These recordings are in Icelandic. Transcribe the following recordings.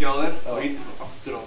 kveikja á þér og ítir það aftur á.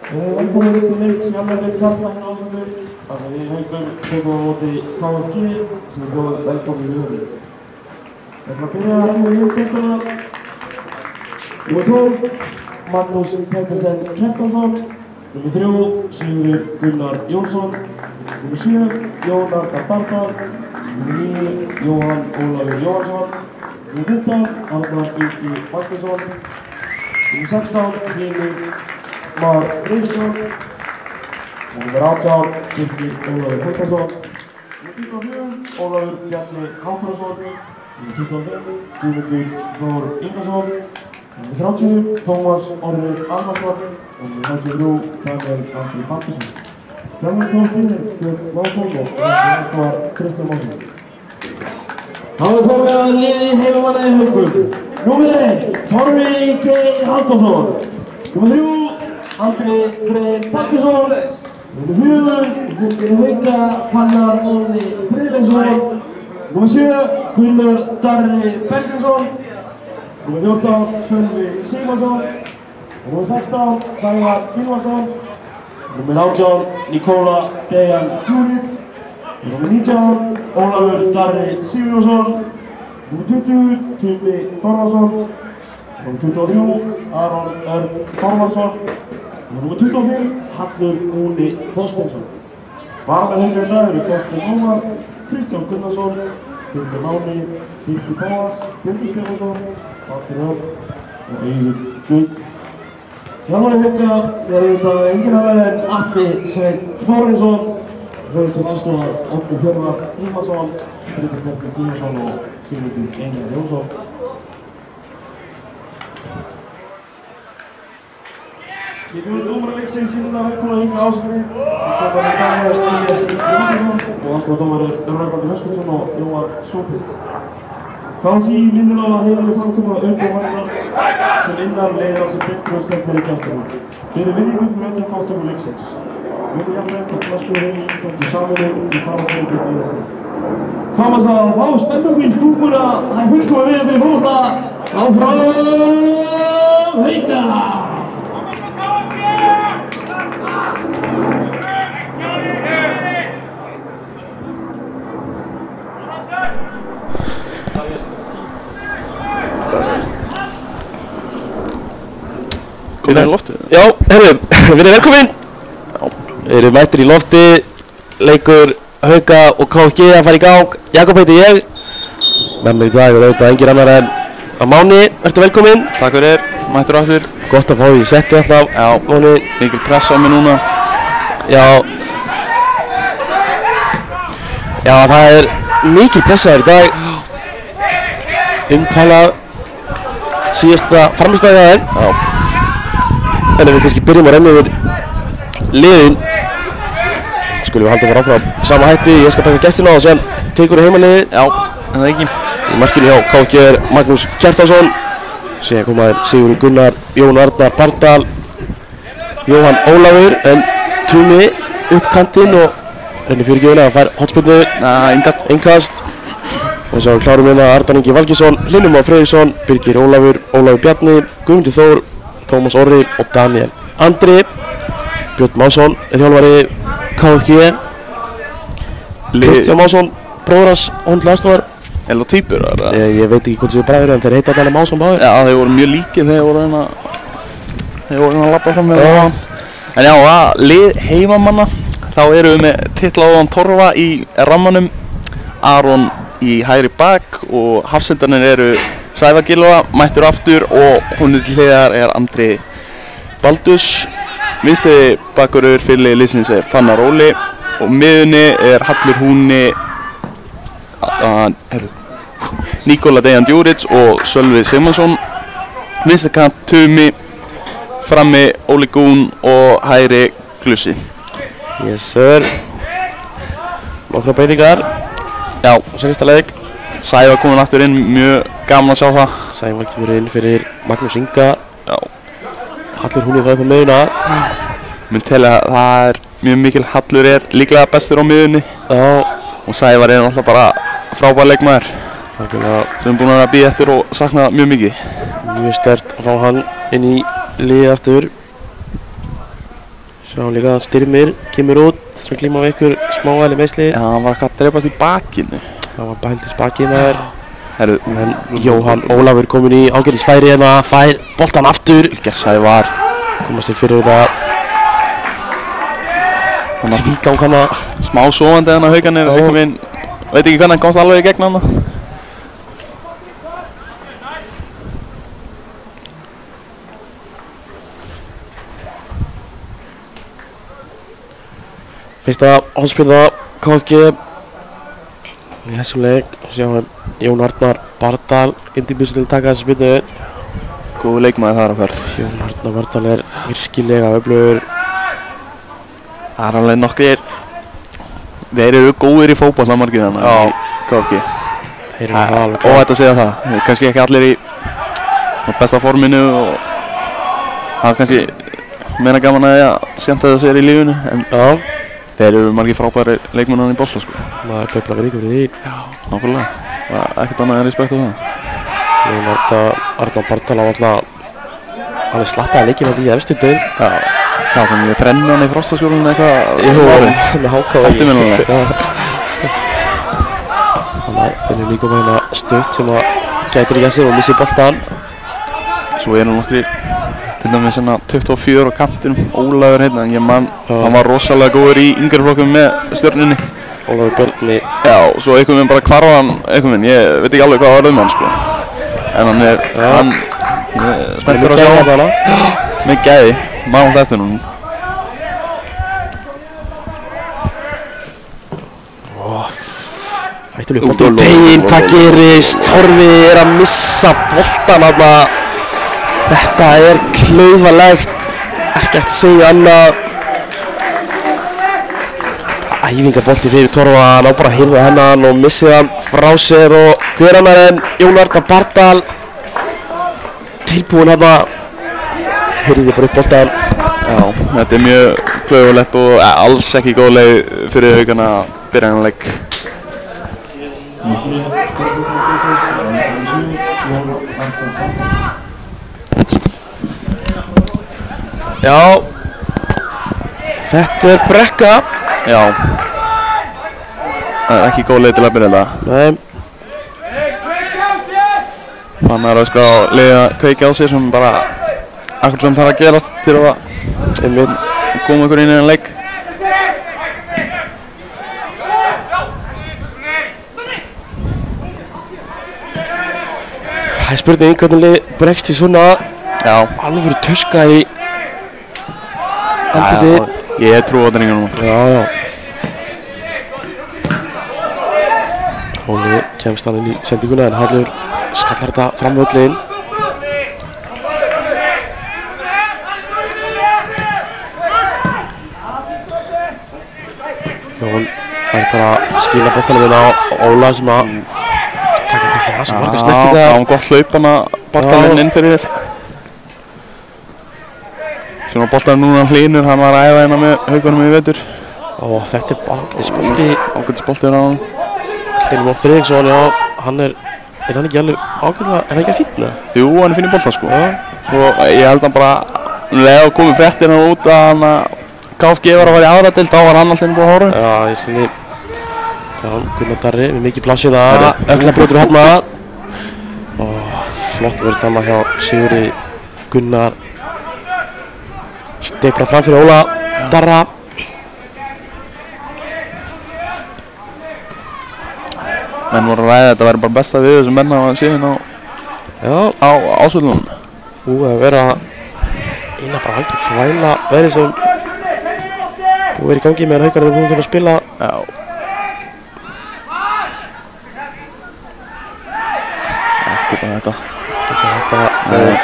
Velkomin til leiks í alveg karla hérna ásandur. Þannig við Haukur tökum á móti KFG sem bjóður velkomin í höfni. Við ætlum að byrja að ræða liðgestana. Númer 12, Magnús Pettersen Kjartansson. Númer 3, Sigurður Gunnar Jónsson. Númer 7, Jón Arnar Bardal. Númer 9, Jóhann Ólafur Jóhannsson. Númer 15, Arnar Ingi Magnússon. Númer 16, Hlynur Már Friðriksson. Og númer 18, Birgir Ólafur Helgason. Númer 24, Ólafur Bjarni Hákonarsson. Númer 25, Guðmundur Þór Ingarsson. Númer 30, Tómas Orri Almarsson. Og númer 33, Daniel Andri Baldursson. Þjálfari KFG Björn Másson og aðstoðar Kristján Másson. Þá komið að liði heimamanna í Haukum. Númer 1, Torfi Geir Halldórsson. Númer 3, Andri Freyr Baldursson. Númer 4, Hauka Fannar Óli Friðleifsson. Númer 7, Gunnar Darri Bergvinsson. Númer 14, Sölvi Sigmarsson. Númer 16, Sævar Gylfason. Númer 18, Nikola Dejan Djuric. Númer 19, Ólafur Darri Sigurjónsson. Númer 20, Tumi Þorvarsson. Númer 23, Aron Örn Þorvarsson. Númer 25, Hallur Húni Þorsteinsson. Varamenn Hauka í dag eru Þorsteinn Ómar, Kristján Gunnarsson, Birgir Máni, Birgir Bóas, Birgir Stefánsson, Valtýr Örn og Eiður Guð. Þjálfari Hauka auðvitað enginn annar en Atli Sveinn Þórinsson. Þau til aðstoðar Árni Hjörvar Hilmarsson, Friðrik Bergur Guðjónsson og Sigurður Einar Jónsson. Ég bjóði dómaralegsins sínuna velkomna hingað ásendið. Dómarinn í dag Elias Ingi og aðstoðardómarir Rögnvaldur Höskuldsson og Jóhann Sópitz. KFG vinnur á að heimili framkoma Varnar sem innan leiðir á sig betur og skemmtari kjaftamann. Byrði virðingu fyrir öllum þáttökum leiksins. Muni jafnveg að knattspyrnuhreyfing Íslands og samvinnu í baráttunni gegn einelti. Komast að fá stemningu í stúkuna. Það er fullkomið við fyrir fótbolta. Áfram Hauka! Við erum í loftið? Já, herru, við erum velkomin. Við erum mættir í loftið. Leikur Hauka og KFG að fara í gang. Jakob heiti ég. Með mér í dag er auðvitað engin annar en Máni. Ertu velkomin? Takk fyrir, mættur aftur. Gott að fá í setti alltaf. Já, Máni. mikil press á mig núna. Já, það er mikil pressaður í dag. Umtalað síðasta framistæði að þér. Já. En ef við kannski byrjum að renna yfir liðin, skulum við halda bara áfram sama hætti. Ég skal taka gestina og sem tekur heimaliði. Já, en það ekki. Í markinu hjá KFG er Magnús Kjartansson. Síðan komaður Sigurður Gunnar, Jón Arnar Bardal, Jóhann Ólafur, en Tumi upp kantinn og reynir fyrirgefina að fær hotspilnu. Engast. Og svo klárum við Arnar Ingi Valgeirsson, Hlynur Már Friðriksson, Birgir Ólafur, Ólafur Bjarni, Guðmundur Þór, Tómas Orri og Daniel Andri. Björn Másson er þjálfari KFG. Kristján Másson, bróður hans, til aðstoðar. Eða týpur? Ég veit ekki hvort þau bræður en þeir heita allavega Másson báðir. Já, þeir voru mjög líkir þegar voru að labba fram með það. En já, lið heimamanna. Þá erum við með titlaðan Torfa í rammanum, Aron í hægri bak og hafsendarnir eru Sævar Gylfa, mættur aftur og honum til hliðar er Andri Baldurs. Vinstri bakurur fyrir liðsins er Fannar Óli og miðunni er Hallur Húni, Nikola Dejan Djuric og Sölvi Sigmarsson. Vinstri kant Tumi, frammi Óli Gún og hægri Glussi. Yes sir. Nokkra breytingar. Já, sérsta leik. Sævar komin aftur inn, mjög gaman að sjá það. Sævar kemur inn fyrir Magnús Inga. Já. Hallur Húni það upp á miðuna. Mun telja að það er mjög mikil Hallur er líklega bestur á miðunni. Já. Og Sævar er náttúrulega bara frábær leikmaður. Þakkulega. Sem er búin að bíða eftir og sakna mjög mikið. Mjög sterkt að fá hann inn í liðið aftur. Sjáum líka að Styrmir kemur út sem glíma við ykkur smávæli meðsli. Já, hann var eitthvað að dreipast í bakinu. Það var bældis bakið með þér. Herru, En Jóhann Ólafur komin í ágætisfæri hérna, fær boltan aftur. Ilger Sævar. Komast sér fyrir þetta tvígang hana. Smá sofandi hérna Haukarnir, einhvern veginn, veit ekki hvernig hann komst alveg í gegn hana. Fyrsta hóðspilna KFG í þessum leik. Sjáum Jón Arnar Bardal indibjörns til að taka þessu spilnu. Góðu leikmaður þar á ferð. Jón Arnar Bardal er virkilega öflugur. Það er alveg nokkrir. Þeir eru góðir í fótbolta margir hérna í KFG. Þeir eru alveg Og þetta segja það. Þeir eru kannski ekki allir í besta forminu og það er kannski meira gaman að skemmta þessu í lífinu. En þeir eru margir frábæri leikmennan í bolta sko. Það er pepla verið ykkur í því. Já, nákvæmlega. Það er ekkert annað en respekt á það. Jón Arnar Bardal á alltaf alveg slattaði leikinn þetta í efstu deild. Já, hvað kannu ég trenna hann í Frostaskjólinu eitthvað? Jú, með háká í. Eftirminnilegt. Þannig að þeir eru líka með hérna stutt sem að gætir ekki að sér og missi boltan. Svo eru nokkrir til dæmis hérna 24 á kantinum, Ólafur hérna, en ég man, hann var rosalega góður í yngri flokkum með Stjörnunni. Ólafur Björni. Já, svo einhvern veginn bara hvarf hann, einhvern veginn, ég veit ekki alveg hvað var hann sko. En hann er, hann er spenntur að sjá hann. Með gæði, maður alltaf eftir núna. Hættur upp boltan teginn, hvað gerist? Torfi er að missa boltan þarna. Þetta er klaufalegt, ekki eftir að segja annað. Æfingarbolti fyrir Torfa, hann á bara að hirða hennan og missið hann frá sér og hver annar en Jón Arnar Bardal tilbúinn hérna, hirði bara upp boltan. Já, þetta er mjög klaufalegt og alls ekki góð leið fyrir Haukana að byrja hann leik. Já, þetta er brekka. Já, það er ekki góð leið til að byrja þetta. Nei. Hann er að leiða kveikja á sig sem bara akkur sem þarf að gerast til að koma ykkur inn í þennan leik. Það er spurning hvernig bregst í svona alvöru tuska í andlitið. Ég trú á drengjunum. Já. Óli kemst hann inn í sendinguna en Hallur skallar þetta fram völlin. Jón fær bara að skila boltanum inn á Óla sem að taka kannski það sem margar snertingar. Já, það var gott hlaup hann að boltanum inn fyrir þér. Sem að boltanum núna hlýnur, hann var að æfa hérna með Haukunum í vetur. Og þetta er bara ágætis bolti á hann. Hlynur Már Friðriksson, já, hann er hann ekki alveg ágætlega, er hann ekki að fínna? Jú, hann er fín í bolta sko. Svo ég held hann bara, leða komið fréttir hann út að hann að KFG var að fara í aðra deild, þá var hann alltaf búið að hóru. Já, ég skilji. Já, Gunnar Darri með mikið plássið það, öglabrjótur hérna. Og flott verið þarna hjá Sigurði Gunnar. Stefra fram fyrir Óla Darra. Menn voru að ræða að þetta væri bara besta við þessum menn að síðan á ásvöldunum. Það vera eina bara algjör þvæla verið sem búið verið í gangi meðan Haukarnir búið fyrir að spila. Já. Ekki bara þetta. Ekki bara þetta. Það er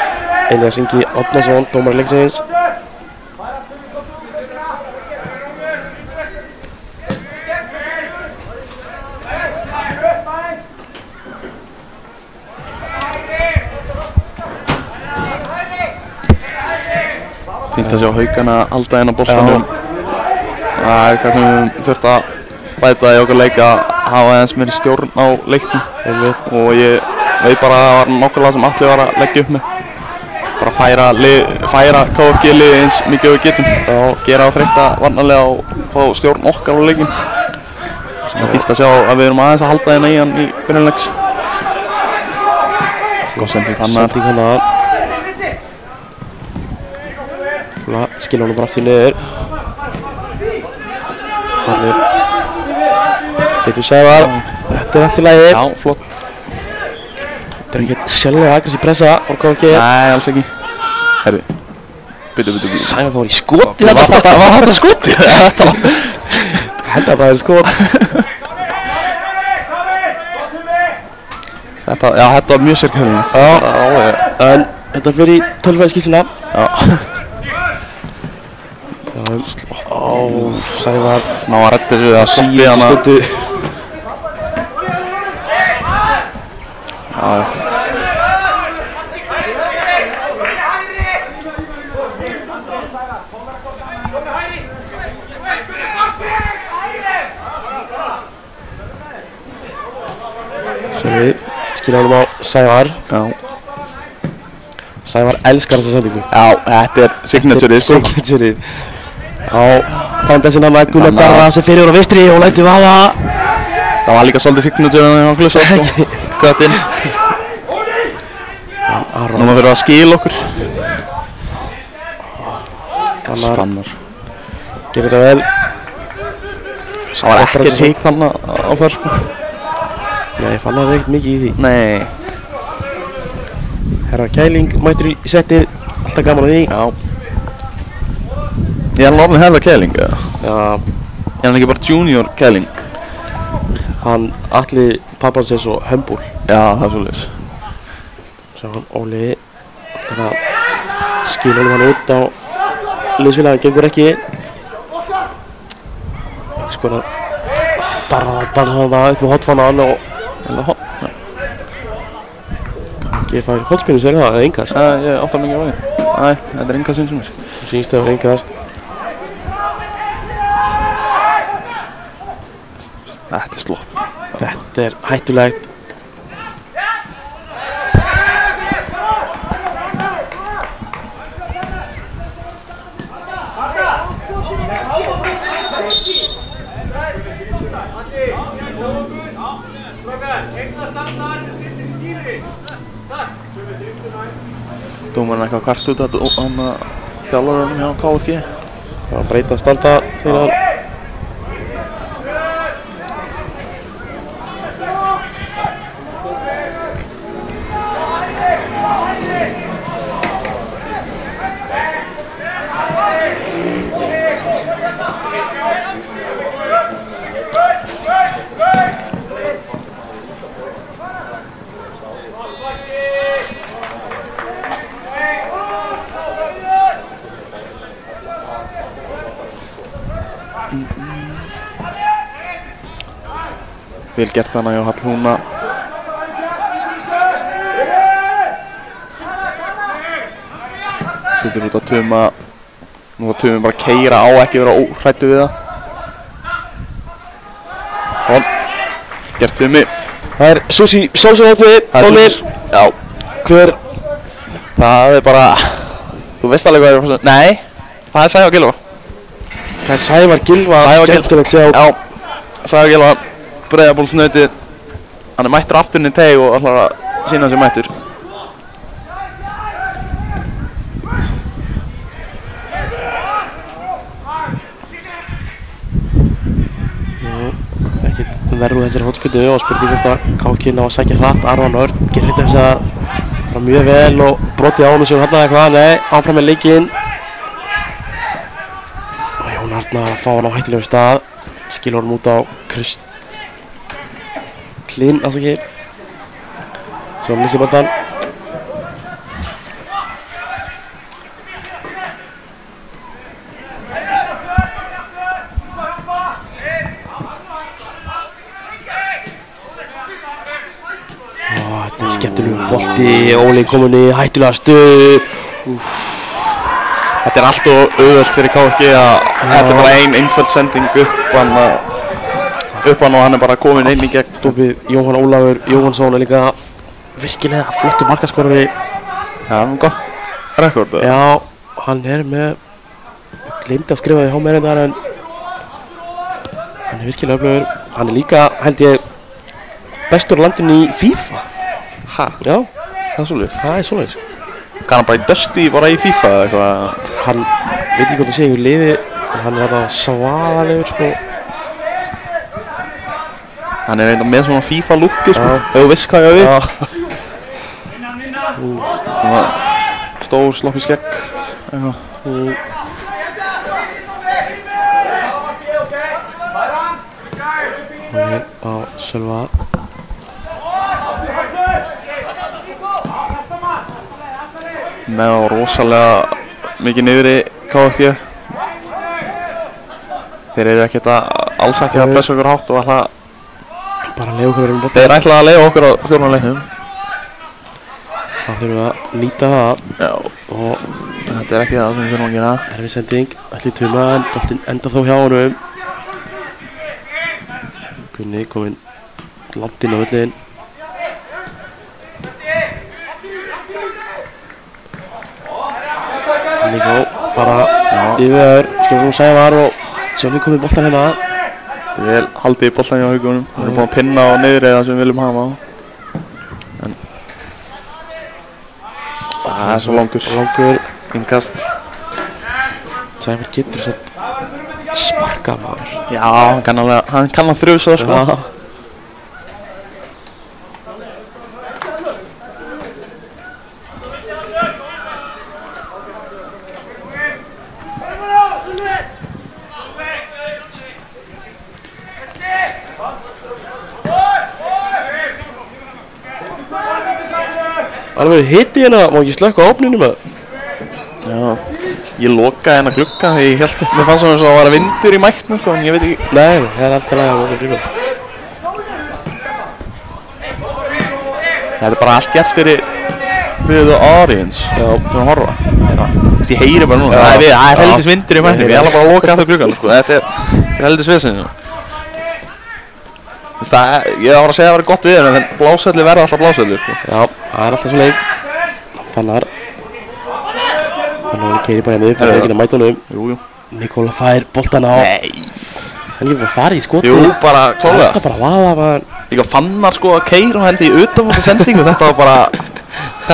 Elías Ingi Árnason, dómari leiksins. Fínt að sjá Haukana halda inn á boltanum. Það er eitthvað sem við þurft að bæta í okkar leik að hafa aðeins meiri stjórn á leiknum. Og ég veit bara að það var nákvæmlega sem Atli var að leggja upp með. bara færa KFG liði eins mikið og við getum. Gera á þreytta varnarlega og fá stjórn okkar á leikinn. Það er fínt að sjá að við erum aðeins að halda hérna í hann í byrjunleiks. Góð sending hann. Skilja honum bara aftur niður. Harður. Fyrir Sævar. Þetta er allt í lagi. Já, flott. Þetta er ekkert sjálflega aggressív pressa á KFG. Nei, alls ekki. Herri. Byttu. Sævar fór í skoti. Var þetta skoti? Þetta bara er skot. Þetta var mjög sérkjörnilegt. En þetta fyrir í tölfræðiskýrsluna. Já. Sævar ná að redda þessu við að stoppi hana. stundu. Sérvi, skilja honum á Sævar. Sævar elskar þessa sendingu. Já, þetta er signaturið. Signaturið. Á fantasina með Gunnar Darra sem fyrir á vinstri og lætur vaða. Það var líka svolítið signaturið á Glussa. Göttinn. Núna þurfum við að skila okkur. Fannar. Gerir þetta vel. Það var ekkert heitt hann á fyrr sko. Nei, Fannar ekkert mikið í því. Nei. Herra Kæling mættur í settið. Alltaf gaman að því. Já. Ég er alveg hefða Kæling, eða? Já. Ég er ekki bara junior Kæling. Hann Atli pappans er svo humble. Já, það er svolítið. Svo hann Óli ætlar að skila hann út á liðsfélagin, gengur ekki. Skoðar Darra það upp með hotfannan og Ég fær hotspinnu sér það, eða innkast? Ég áttar mikið á því. Nei, þetta er innkast eins og mér. Þú sýnst það var innkast. Þetta er slopp. Þetta er hættulegt. Dómarinn eitthvað kvart út að þjálfarinn hjá KFG. Það var breyta standa fyrir hann. Vel gert hana hjá Hallhúna. Setur út á Tuma. Nú var Tumi bara að keyra á, ekki vera óhræddur við það. Hón. Gert Tumi. Það er Susi Sólsson-hóttið. Já. Hver? Það er bara... Þú veist alveg hvað það er. Nei. Það er Sævar Gylfa. Það er Sævar Gylfa. Skemmtilegt sjá. Já. Sævar Gylfa. Breiðabólsnautið. Hann er mættur afturinn í teig og ætlar að sýna sig mættur. Ekkert verður þessari hotspinnu og spurning hvort að KFG ná að sækja hratt. Aron Örn gerir þetta þessar mjög vel og brotið á honum sem hann eitthvað. Nei, áfram með leikinn. Og Jón Arnar að fá hann á hættulegum stað. Skilur honum út á Kristlín, afsakið. Svo hann missir boltan. Þetta er skemmtilegur bolti, Óli komin í hættulega stöðu. Þetta er allt og auðvelt fyrir KFG að þetta er bara einföld sending upp hann og hann er bara komin inn í gegn. Við Jóhann Ólafur Jóhannsson er líka virkilega flottur markaskorari. Já, gott rekord? Já, hann með gleymdi að skrifa því hjá mér en hann virkilega öflugur. Hann líka, held ég, bestur á landinu í FIFA. Ha? Já, Það svoleiðis? það svoleiðis. Kann hann bara í Dusty, bara í FIFA eða eitthvað? Hann veit ekki hvort það sé ykkur liði, en hann alltaf svaðalegur, sko. Hann eitthvað með svona FIFA-lúkki, sko. Já. Ef þú veist hvað ég á við. Já, Svona stór, sloppy skegg. Eitthvað. hann á Sölva. Með á rosalega mikið niðri KFG. Þeir eru ekkert alls ekki að blessa okkur hátt og alltaf Bara leiða okkur verið þeir ætla að leiða okkur á stjórnuleiknum. Þá þurfum við að nýta það Já, og þetta er ekki það sem við þurfum að gera. erfið sending, allir tuma en boltinn enda þó hjá honum. Gunni kominn langt inn á völlinn. Níko bara yfir skjóðum Sævar og Sölvi kominn boltan hérna. Þetta er vel haldið í boltan hjá haugunum. Við erum búin að pinna á niðri það sem við viljum hafa á. En það er svo langur. Langur. Innkast. Sævar getur svo sparkað maður. Já, hann kann að þrjusa það, sko. Já. Alveg hitti hérna, má ekki slökka á opninu með. Já, ég lokaði hennar glugga því ég held, mér fannst svona eins og að vera vindur í mæknum, sko, en ég veit ekki. Nei, það er alltaf læg að móka drifum. Þetta er bara allt gert fyrir the audience, sem að horfa. Þess ég heyri bara núna, það er heldur vindur í mæknum, ég ætla bara að loka alltaf gluggan, sko, þetta er heldur sviðsinn. Ég var að segja að það var gott við en blásvelli verða alltaf blásvelli, sko. Já, það er alltaf svo leið. Fannar keiri bara hérna upp og þeir geta mæta honum. Jú. Nikola fær boltan á. Nei. Hann er bara farið í skoti. Jú, bara klálega. Þetta bara vaða maður. Líka Fannar sko að keira og hendi í utanfóta sendingu, þetta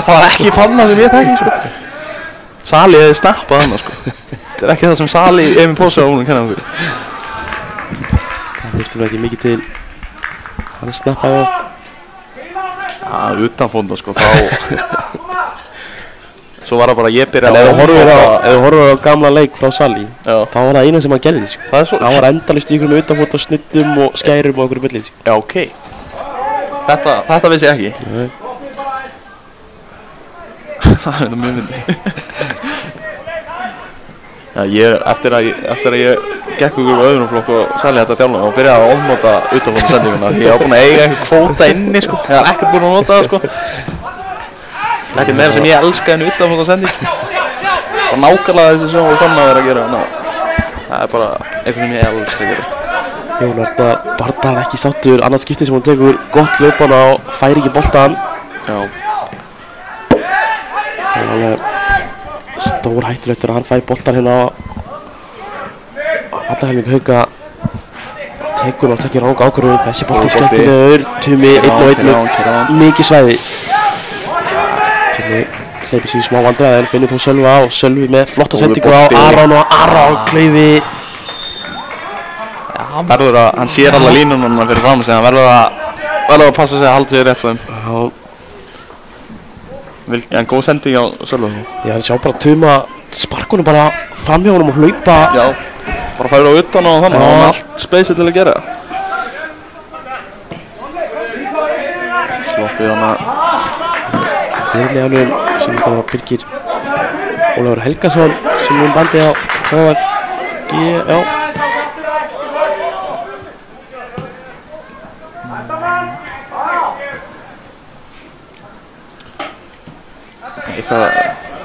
var ekki Fannar sem ég þekki, sko. Sali hefði snappað hann, sko. Þetta er ekki það sem Sali Emil Pósa á húnum kenna okkur. Það virtum ekki mikið til. Hann snappaði átt. Já, utanfóta, sko, þá svo var það bara ég byrja En ef þú horfir á gamla leik frá Sali, Já. þá var það eina sem hann gerði, sko. Það er svo. Hann var endalist í ykkur með utanfóta snuddum og skærum og okkur byllið, sko. Já, ok. Þetta vissi ég ekki. Nei. Það er þetta mjög myndi. Já, eftir að ég gekk okkur á öðrum flokk og Sali þetta þjálfum og byrjaði að ofnota utanfóta sendinguna því ég var búinn að eiga eitthvað kvóta inni, sko. Ég var ekkert búinn að nota það, sko. Ekkert meira sem ég elska en utanfóta sending. Og nákvæmlega þessi sem við fann að vera að gera. Það er bara eitthvað sem ég elska að gera. Jón Arnar Bardal ekki sáttur, annað skipti sem hann tekur gott hlaupan og fær ekki boltan. Já. Það er alveg stór hættur eftir að hann fær boltan hérna á Vallahelming Hauka. Tekur og tekir ranga ákvörðun, þessi bolti skemmtilegur, Tumi 1 og 1 mikið svæði. Tumi hleypir sér í smá vandræði en finnur þó Sölva og Sölvi með flotta sendingu á Aron og Aron klaufi. Hann verður að, hann sér alla línunum fyrir fram sig, hann verður að passa sig að halda sig rétt þeim. En góð sending á Sölva. Já, hann sjá bara Tuma sparkunum bara fram hjá honum og hlaupa. Já, bara færa á utan og þannig, hann allt speysið til að gera. Sloppið hann að fyrirliðanum sem er Birgir Ólafur Helgason sem er bandið á KFG, já.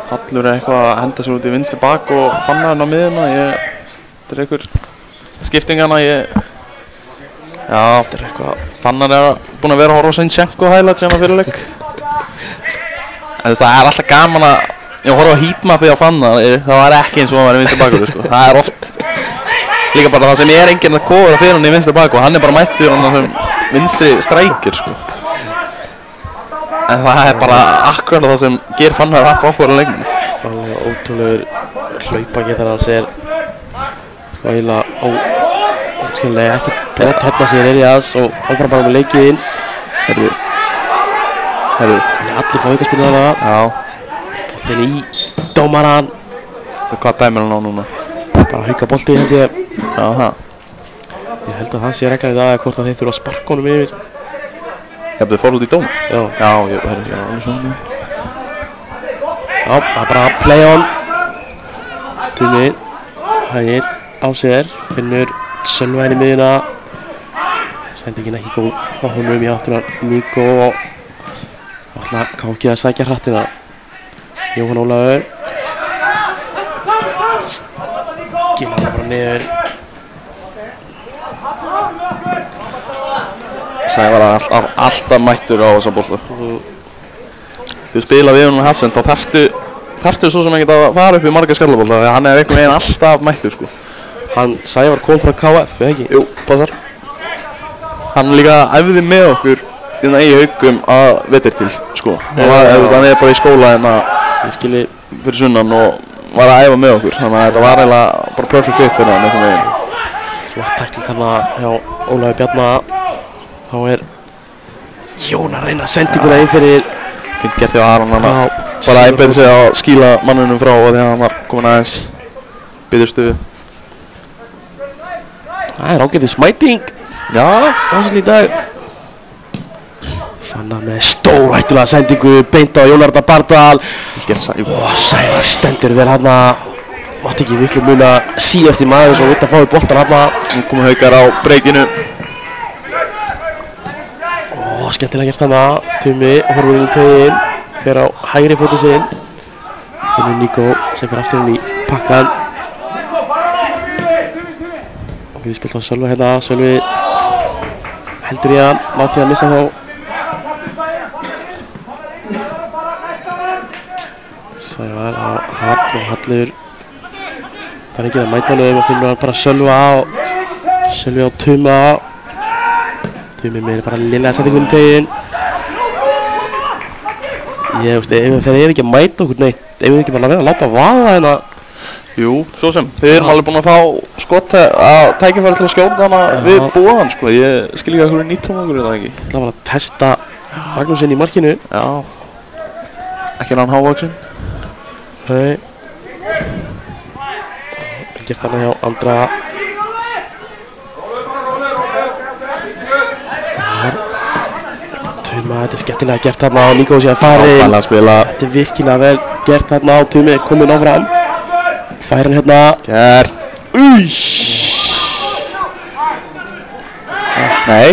Hallur er eitthvað að henda sér út í vinstri bak og fanna hann á miðuna. Þetta er einhver skiptingana. Já, þetta er eitthvað. Fannar er búinn að vera að horfa á Sinchenko highlights hérna fyrir leik. En það er alltaf gaman að ég horfa á heatmappi á Fanna, það var ekki eins og hann var í vinstri bakvörður sko. Það er oft líka bara það sem ég enginn að kofra fyrir hann í vinstri bakvörð, hann bara mættur hann sem vinstri strækir sko. En það er bara akkurat það sem ger Fanna að frábæra leikmenn. Alveg ótrúlegur hlaupagetar hans er eiginlega ótrúlega ekkert brot hérna sem er í aðs og áfram bara með leikið inn. Herru. Allir fá aukaspyrnu þarna. Já. Boltinn í dómaran. Hvað dæmir hann á núna? Bara hauka bolti held ég. Já, það. Ég held að það sé reglan í dag hvort að þeir þurfa að sparka honum yfir. Þið fór út í dóm? Já. Já, alveg svona. Já, það er bara play on. Tumi hægir á sér, finnur Sölva inn í miðjuna. Sendingin ekki góð á honum í áttina Níko og ætla Káki að sækja hrattina. Jóhann Ólafur skilur hann bara niður. Sævar alltaf mættur á þessa bolta. Þú spila við honum Hassen, þá þarftu svo sem ekkert að fara upp í marga skallabolta þegar hann er einhvern veginn alltaf mættur sko. Hann Sævar kom frá KF, eða ekki? Jú, passar. Hann líka æfði með okkur innan í Haugum að vetur til sko. Hann er bara í skóla hérna fyrir sunnan og var að æfa með okkur, þannig að þetta var eiginlega bara perfect fit fyrir hann einhvern veginn. Flott tækling þarna hjá Ólafi Bjarna. Þá er Jón að reyna sendinguna inn fyrir. Fint gert hjá Aron hann að bara einbeita sig að skýla mannunum frá og þegar hann var komin aðeins byggður stuðu. Það er ágætið smæting. Já, ásett í dag. Fannar með stórhættulega sendingu beint á Jón Arnar Bardal. Sævar stendur vel hann að mátti ekki miklu muna síðast í maður sem vilt að fá í boltan hann að. Nú komu Haukar á breykinu. Skemmtilega gert hann að Tumi horfur inn í teginn, fer á hægri fótinn sinn. Finnur Níko sem fer aftur inn í pakkan. Og við spilt á Sölva hérna, Sölvi heldur í hann, ná því að missa þá. Sævar á Hall og Hallur það er ekki að mæta hann og finnur hann bara Sölva á Sölvi á Tuma. Tumi með bara lilla settingun í teginn. Ég veist, ef þeir eru ekki að mæta okkur neitt, ef við ekki bara vera að láta vaða hérna. Jú, svo sem. Þið erum alveg búin að fá skott að tækifæri til að skjóta hana við bóðan sko. Ég skil ekki að hverju nýttum okkur eða ekki. Það var að testa Magnúsinn í markinu. Já. Ekki er hann hávaxinn. Nei. Gert hana hjá Andra. Tuma, þetta er skemmtilega gert þarna á Níko síðan farið. Þetta er virkilega vel gert þarna á Tumi, kominn áfram. Fær hann hérna. Gert. Nei.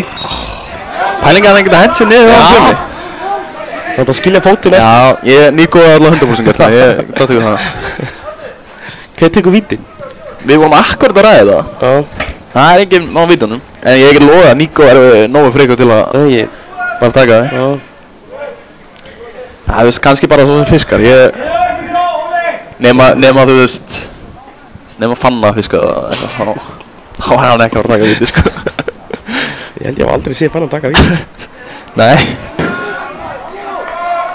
Pælinga hann ekkert að hensi niður á Tumi. Það er að skilja fótinn eftir. Já, Níko er alveg 100% gert það, ég klátti við það. Hvað tekur vítin? Við vorum akkurat að ræða það. Já. Það er enginn á vítunum. En ég get loðið að Níko er nógu frekar til að bara taka það. Já. Það er kannski bara svo sem fiskar. Nema þú veist, nema Fanna fiska það eitthvað. Þá er hann ekki að taka víti sko. Ég held ég hef aldrei séð Fanna taka víti. Nei.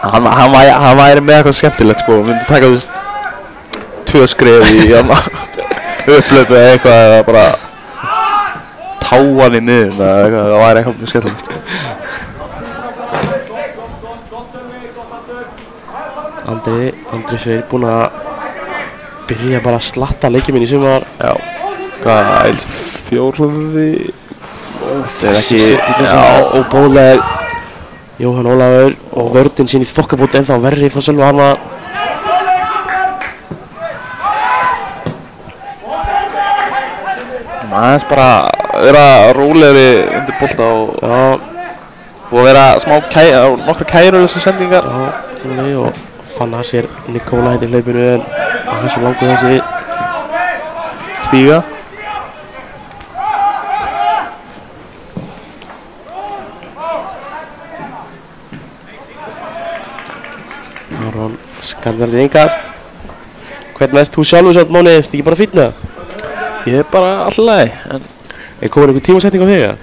Hann væri með eitthvað skemmtilegt sko. Við myndum taka þú veist 2 skref í upplöpu eða eitthvað eða bara táan í niður eða eitthvað, það væri eitthvað mjög skemmtilegt. Andri Freyr búinn að byrja bara að slatta leikið minn í sumar. Já. Hvað, eils 4. Það er ekki óbóðleg. Jóhann Ólafur og vörðin sín í þokkabót ennþá verri frá Sölva Harma. Aðeins bara vera rólegri undir bolta og vera smá nokkra kæruleysa sendingar. Já, og Fannar sér Nikóla hérna í hlaupinu en það er svo langur þessi stíga. Aron Kann verið innkast. Hvernig ert þú sjálfur samt Máni? Ertu ekki bara fínn með það? Ég er bara alltaf leið. Er komin einhver tímasetning á þig, eða?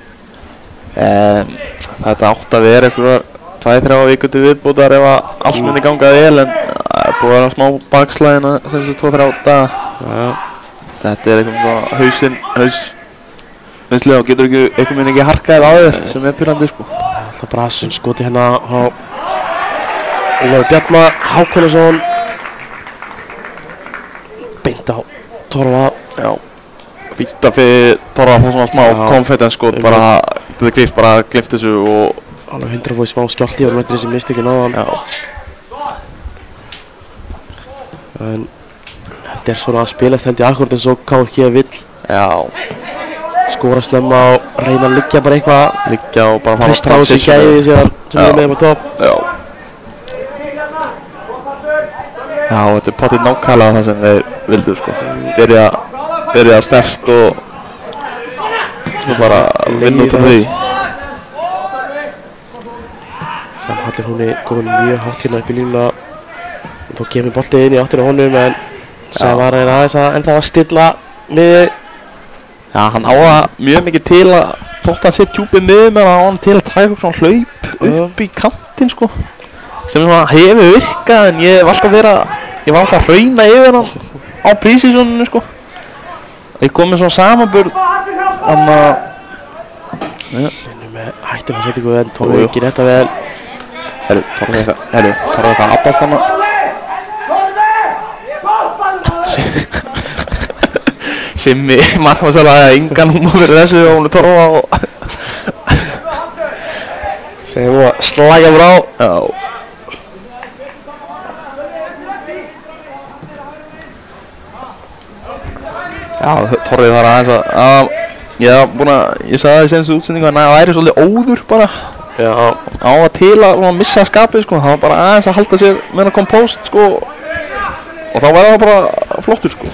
Þetta átt að vera einhverjar 2-3 vikur til viðbútar ef að allt myndi ganga vel, en það er búið að vera smá bakslæðina sem 2-3 daga. Já. Þetta er eitthvað svona hausvinnslega og getur einhvern veginn ekki harkað á þér sem er pyrrandi sko. Alltaf brasun skoti hérna á Ólafur Bjarma Hákonason. Beint á Torfa. Já. Fínt að fyrir Torfa að fá svona smá confidence skot, bara þetta grýst bara glimt þessu og alveg 100% smá skjálti og með þessi mistökin á hann. Já. En þetta er svona að spilast held ég akkurat eins og KFG vill. Já. Skora snemma og reyna að liggja bara eitthvað. Liggja og bara fara treysta á þessi gæði sem við erum með á topp. Já. Já, þetta er potið nákvæmlega það sem þeir vildu sko. Byrja sterkt og svo bara vinna út af því. Sem Hallir hún er komin mjög hátt hérna upp í línuna. Þó kemur boltið inn í áttina honum en Sævar er aðeins að ennþá að stilla miðið. Já, hann á það mjög mikið til að þótt að hann sé djúpið miðið með hann á hann til að træka svona hlaup upp í kantinn sko. Sem svona hefur virkað en ég var alltaf að hrauna yfir hann á prísísoninu sko. Ég kom með svona samanburð hann að Finnum með hættum að setja ykkur en Torfi ekki rétt að vel. Torfi eitthvað aðbast hann Simmi margum að segja að engan hún má fyrir þessu og hún er Torfa og segjum við að slæja frá. Já. Já, Torfi þarf aðeins að ég sagði það í senstu útsendingu að það væri svolítið óður bara. Já. Á að til að missa skapið sko, það var bara aðeins að halda sér með að kompóst sko og þá var það bara flottur sko.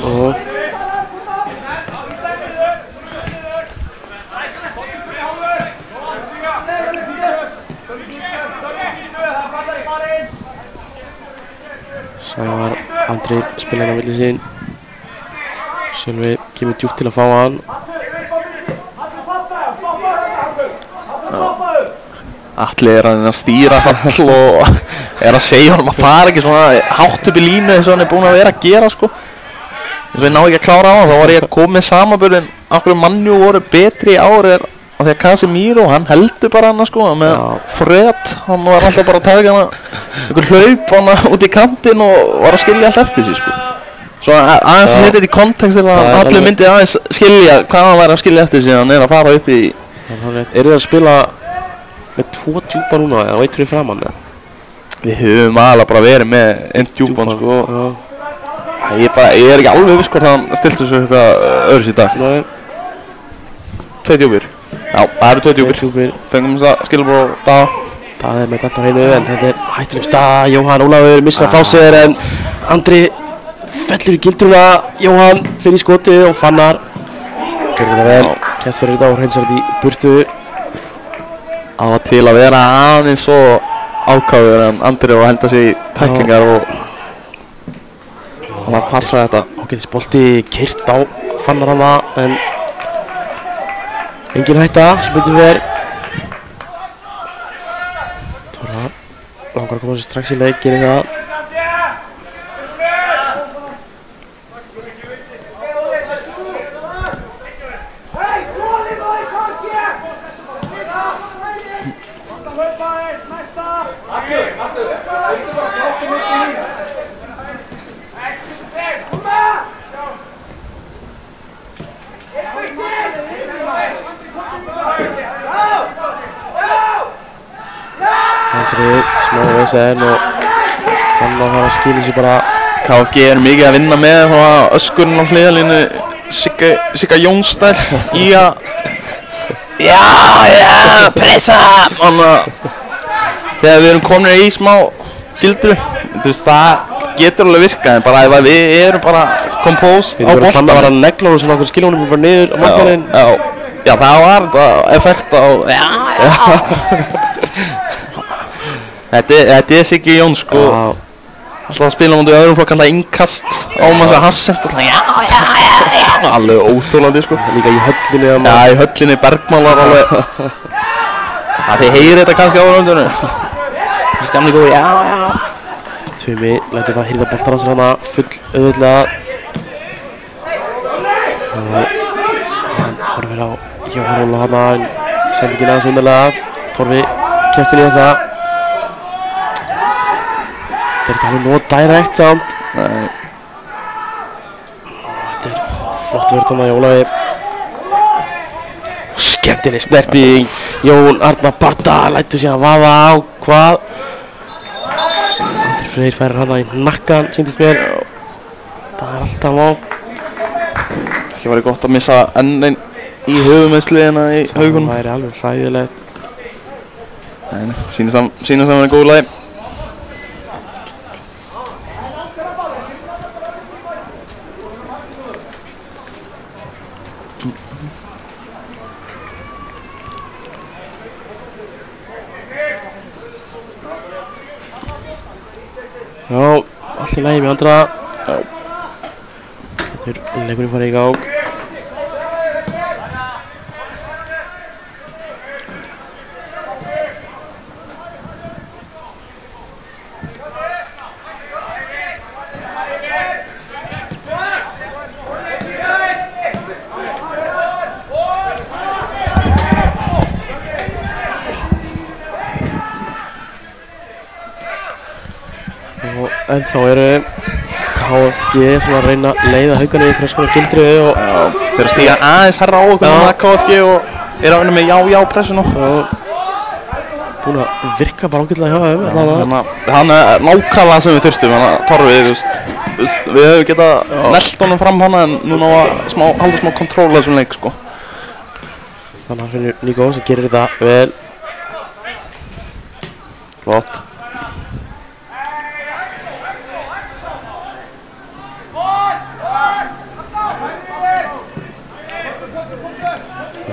Sævar Andri spila hann á villi sín. Sjálfi kemur djúpt til að fá hann. Atli er að stýra Hall og er að segja honum að fara ekki svona hátt upp í línu eins og hann er búinn að vera að gera sko. Eins og ég ná ekki að klára á hann, þá var ég að koma með samanburðin okkur Manju voru betri í ár er af því að Casemiro, hann heldur bara hann sko með Fred, hann var alltaf bara að taka hann einhver hlaup hann út í kantinn og var að skilja allt eftir sig sko. Svo aðeins að setja þetta í kontekst til að allir myndi aðeins skilja hvað hann væri að skilja eftir sig, hann er að fara upp í. Eru þið að spila með 2 djúpa núna eða 1 fyrir framann eða? Við höfum alveg bara verið með 1 djúpan sko. Ég er ekki alveg viss hvort hann stilt þessu eitthvað öðru í dag. Nei. 2 djúpir. Já, það eru 2 djúpir. Fengum þess að skilja á Daða. Daði er með alltaf hreinu en þetta er hættuleg staða. Jóhann Ólafur missar frá sér en Andri fellur í gildruna. Jóhann fyrir í skotið og Fannar gerði þetta vel. Kæst fyrir þetta og hreinsar þetta í burtu. Það var til að vera aðeins svo ákáður en Andri var að henda sig í tæklingar og hann var að passa þetta. Ágætis bolti keyrt á Fannar hana en engin hætta sem betur fer. Torfa langar að koma sér strax í leikinn eitthvað. Smá vesen og fann að það skilur sér bara. KFG er mikið að vinna með öskurinn á hliðalínu Sigga Jónsdæl í að pressa þegar við erum komin í smá gildru. Það getur alveg virkað en bara ef við erum bara kompóst á boltan. Fann að vera að negla og svona okkur skiljónum bara niður á markmanninn. Já, það var effekt á Þetta er Siggi Jóns sko. alltaf að spila mútið öðrum flokk, alltaf innkast á maður sem hassent og já, alveg óþólandi sko. Líka í höllinni Já, í höllinni Bergmálar alveg. Þið heyri þetta kannski á röndunum. Þessi gamli góði, já. Tumi lætur bara hýrða boltar hans hana full auðvitað. Og hann horfir á Jóhann Óla hana en sendingin aðeins undarlega. Torfi kemst inn í þessa. Þetta er ekki alveg nóg direkt samt. Nei. Þetta er flott vörð hana í Ólafi. Skemmtileg snerting. Jón Arnar Barda lætur síðan vaða á hvað. Andri Freyr færir hana í nakkan, sýndist mér. Það er alltaf á. Ekki væri gott að missa enn einn í höfumeðsliðina í haugunum. Það væri alveg hræðilegt. Nei, sýnist það að vera góð lagi. Já, allt í lagi með andra. Já. Þetta er leikurinn farið í gang. En þá eru KFG svona að reyna að leiða Haukana í fyrir svona gildru og Þeir eru að stíga aðeins herra á okkur með KFG og eru að vinna með já pressuna. Búin að virka bara ágætlega hjá þeim. Hann er nákvæmlega sem við þurstum, hann að Torfi, við hefum getað nelt honum fram hana en núna var halda smá kontról á þessum leik sko. Þannig að hann finnur Níko sem gerir þetta vel. Flott.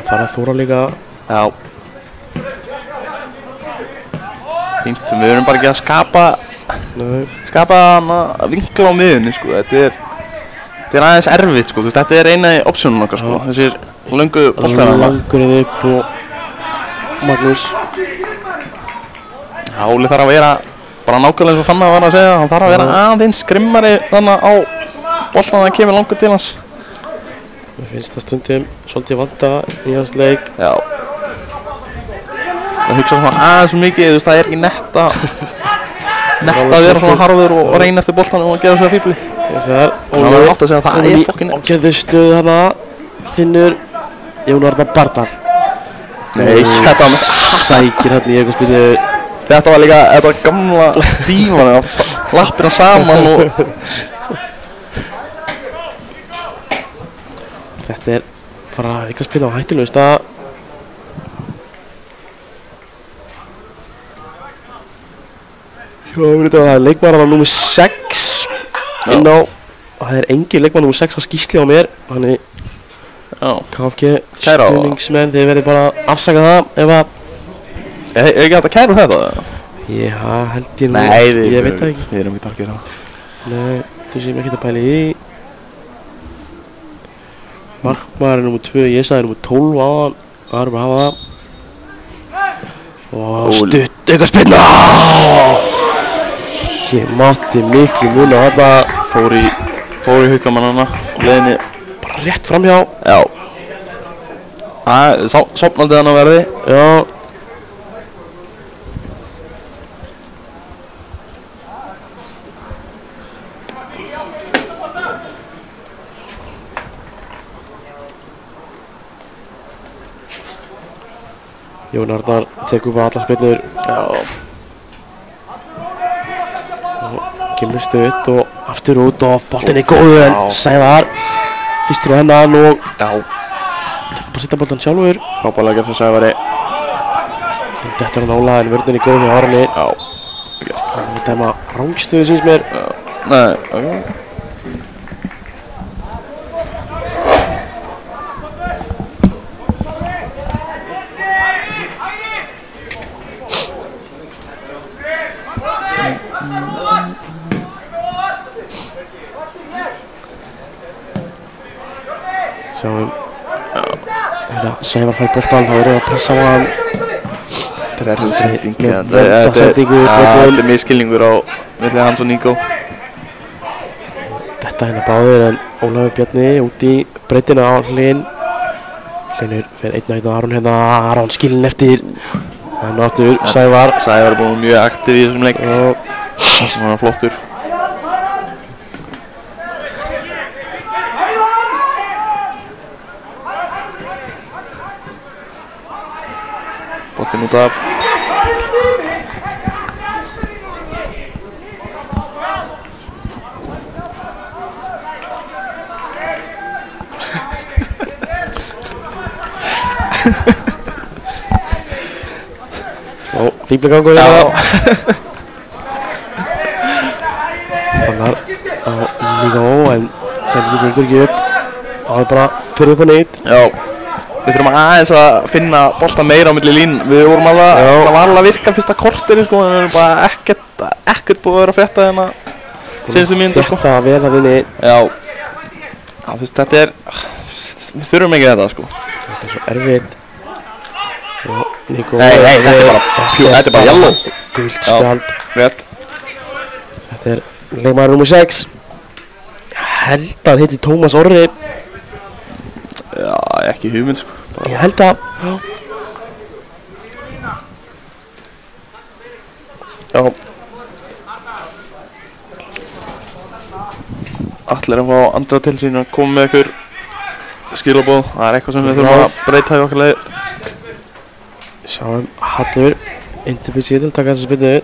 Það að Þóra líka. Já. Fínt, við erum bara ekki að skapa hana vinkla á miðunni sko. Þetta er aðeins erfitt sko, þetta er eina í optionum okkar sko. Þessir löngu boltar. Langurinn upp og Magnús. Háli þarf að vera bara nákvæmlega eins og Fanna var að segja, hann þarf að vera aðeins grimmari þannig á boltan að kemur langur til hans. Mér finnst það stundum svolítið vanta í hans leik. Já. Það hugsa svona aðeins mikið, það er ekki nett að vera svona harður og reyna eftir boltanum og gera svona fíbli. Það er Óli átt að segja að það er fokkin nett. Ágæðu stuð hana, finnur Jón Arnar Bardal. Nei, þetta sækir hann í eitthvað spilnu. Þetta var líka, þetta var gamla dívan, lappina saman og þetta er bara eitthvað spil á hættulegust að það er leikmaður á númer 6 inn á, það er engin leikmaður númer 6 á skýsli á mér, þannig KFG stuðningsmenn, þið verið bara að afsaka það ef að er ekki hægt að kæra þetta? Já, held ég nú. Nei, ég veit það ekki. Við erum ekki að gera það. Nei, þú séum ekki að pæla í því. Markmaður er nummer 2, ég sagði nummer 12 á hann. Það er bara að hafa það. Og stutt, eitthvað spilna! Ég mátti miklu muna að þetta. Fór í haukamannana, leiðinni. Bara rétt framhjá. Já. Það sopnaldið hann að verði. Já. Jón Arnar tekur bara allar spilnur. Já. Og kemur stutt og aftur út og boltinn er góður en Sævar fyrstur á hennan og tekur bara sitta boltan sjálfur. Frábærlega gert það Sævari. Þetta er hann Óla en vörðin er góð hjá Arni. Já. Það er dæma rángstöðu síns mér. Nei, Sjáum Sævar fær boltan, þá erum við að pressa á hann. Þetta er erfið sending. Vönda sendingu Þetta er miskilningur á milli hans og Níko. Þetta hérna báðir en Ólafur Bjarni út í breiddina á Hlyn. Hlynur fyrir 1-1 og Aron hérna. Aron skilinn eftir. En aftur Sævar. Sævar er búinn mjög aktiv í þessum leik. Hann er flottur. Boltinn út af. Smá fíblagangur hérna. Fannar á Níko en sendingin gengur ekki upp. Það er bara fyrir upp á neitt. Já. Við þurfum aðeins að finna bolta meira á milli lín. Við vorum alveg, það var alveg að virka fyrsta korteri sko, en við erum bara ekkert búið að vera að frétta hérna síðustu mínútur sko. Frétta vel að vinni. Já, þú veist, þetta er, við þurfum ekki þetta sko. Þetta er svo erfitt. Og Níko. Nei, þetta er bara yellow. Gult spjald. Rétt. Þetta er leikmaður nr. 6. Ég held að heiti Tómas Orri. Já, ekki hugmynd sko. Ég held að. Já. Allir að fá andra til sín að koma með ykkur skilaboð. Það er eitthvað sem við þurfum að breyta í okkar leið. Sjáum Hallur undirbýr sig til að taka þessa spilnu.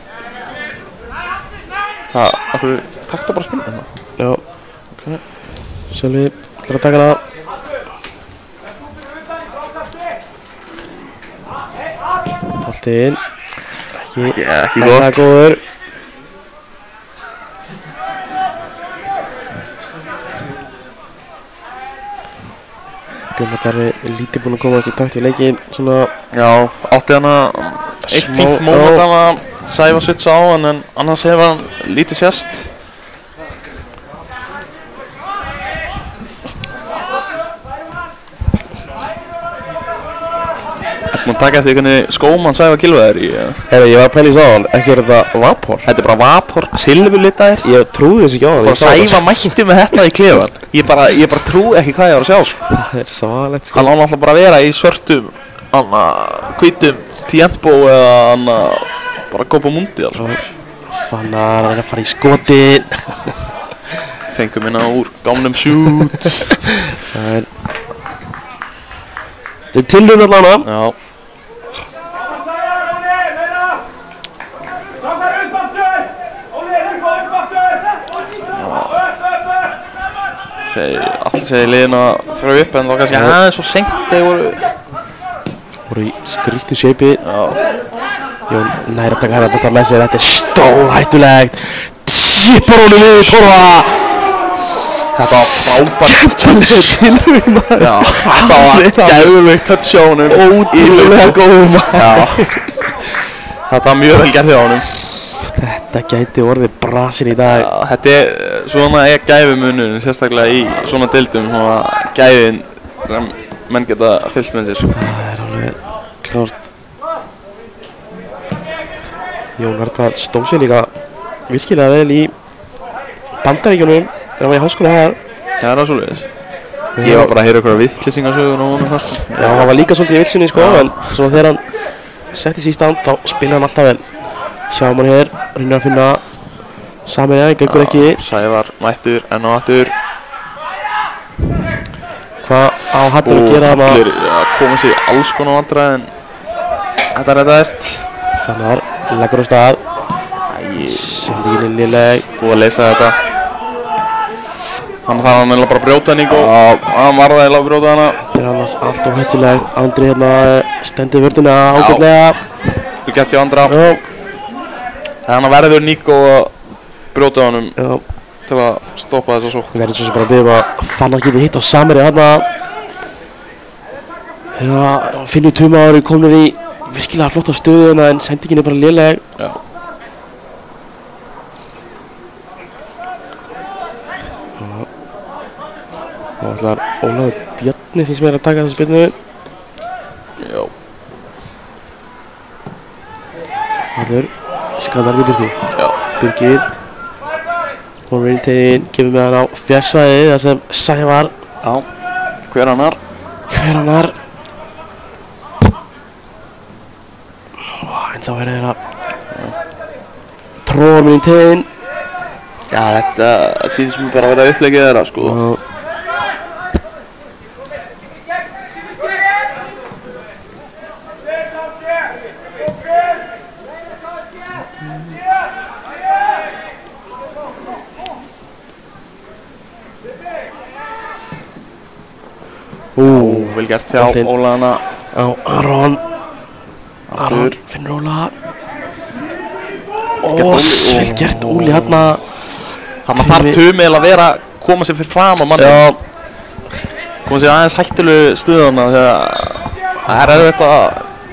Það, okkur takta bara spilnu hérna. Já. Okay. Sölvi ætlar að taka hana. Boltinn. Ekki gott. Góður. Gunnar Darri lítið búinn að koma eftir takt í leikinn. Svona. Já, átti hana eitt fínt moment af að Sævar svitsa á hann, en annars hefur hann lítið sést. Má taka eftir hvernig skóm hann Sævar Gylfaður í. Herra, ég var að pæla í sáðan, ekki er þetta Vapor? Þetta er bara Vapor, silfurlitaðir. Ég trúði þessu ekki á það. Bara Sævar mætti með þetta í klefan. Ég bara trúi ekki hvað ég var að sjá sko. Það er svalegt sko. Hann á náttúrulega bara að vera í svörtum, hvítum Tiempo eða bara Copa Mundial sko. Fannar að fara í skotin. Fengum hérna úr gamnum shoot. Það er tilraun allavega. Já. Allir segir liðin að fara upp, en þá kannski aðeins svo seint þegar voru í skrýttu shapei. Jón nær að taka hérna boltan með sér. Þetta er stórhættulegt. Tippar honum við Torfa. Þetta var frábært tilraun maður. Já, þetta var geðveikt touch á honum. Ótrúlega góður maður. Já. Þetta var mjög vel gert hjá honum. Þetta gæti orðið brasin í dag. Já, þetta er svona gæfumunur, sérstaklega í svona deildum, svona gæfin sem menn geta fyllt með sér. Það er alveg klárt. Jón Arnar stóð sér líka virkilega vel í Bandaríkjunum. Það var í háskóla þar. Það er það svoleiðis. Ég var bara að heyra einhverja vitlýsingasögur á honum þar sko. Já, hann var líka svolítið í vilsunni sko, en svo þegar hann setti sig í stand, þá spilaði hann alltaf vel. Sjáum hann hér, reynir að finna Samir, gengur ekki. Sævar mættur, enn og aftur. Hvað á Hallur að gera hana? Hallur komið sér í alls konar vandræði, en þetta reddaðist. Fannar leggur á stað. Sendingin er léleg. Búið að leysa þetta. Hann þarf að meðal bara að brjóta Níko. Hann var það eiginlega að brjóta hana. Það er annars allt of hættulegt. Andri hérna stendur vörðina ágætlega. Við gert hjá Andra. Þannig að verður Níko að brjóta honum til að stoppa þessa sókn. Við verðum svo sem bara að byrja að Fannar geti hitt á Samir hérna. Hérna Finnur Tumaður komnir í virkilega flott á stöðuna, en sendingin er bara léleg. Já. Og ætlar Ólafur Bjarni því sem að taka þessa spilnu. Já. Allur skandar í byrti. Já. Birgir. Hún inn teginn, kemur með hann á fjarsvæði þar sem Sævar. Já. Hver annar? En þá er þeirra tróðum inn teginn. Já, þetta sýnir sem bara að vera upplegið þeirra, sko. Vel gert hjá Ólana á Aron. Aron finnur Óla. Vel gert Óli hérna. Hann þarf Tumi að vera koma sér fyrir fram á manni. Já. Koma sér aðeins hættulegu stuðana þegar það er erfitt að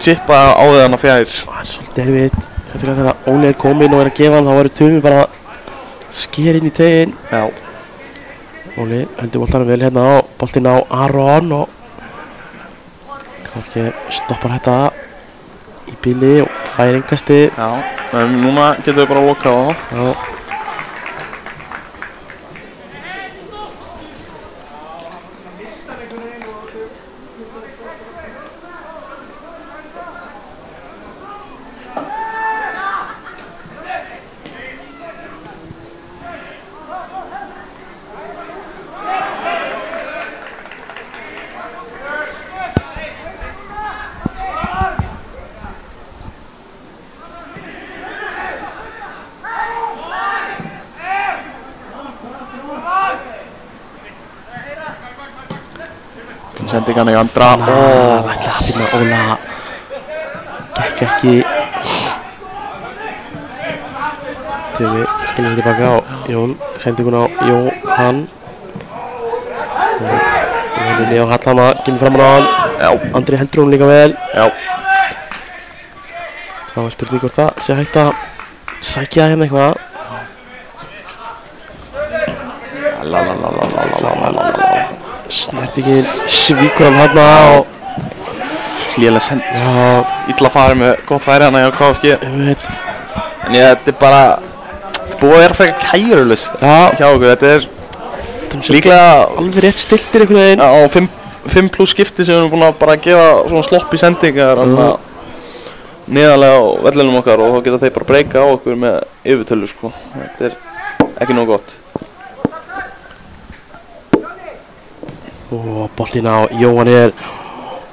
chippa á þeirna fjær. Það er svolítið erfitt. Þegar Óli er kominn og er að gefa hann þá verður Tumi bara sker inn í teginn. Já. Óli heldur boltanum vel hérna á boltinn á Aron og kannski stoppar þetta í bíli og fær engasti. Já, en núna getum við bara að loka á það. Já. Sendingan í andra. Ætla að finna Óla. Gekk ekki. Tumi skilur tilbaka á Jón. Sendingun á Jóhann. Henni á Hallana. Kemur fram á hann. Já. Andri heldur hún líka vel. Já. Það var spurning hvort það sé hægt að sækja hérna eitthvað. Snertingin svíkur hann hérna og hlýlega send. Já. Illa farið með gott færi hana hjá KFG. En þetta er bara búið að vera frekar kærulust hjá okkur. Þetta er líklega alveg rétt stiltir einhvern veginn. Á 5 pluss skipti sem við erum búin að bara gefa svona slopp í sendingar neðarlega á vellinum okkar og þá geta þeir bara breyka á okkur með yfirtölu, sko. Þetta er ekki nóg gott. Og boltinn á Jóhann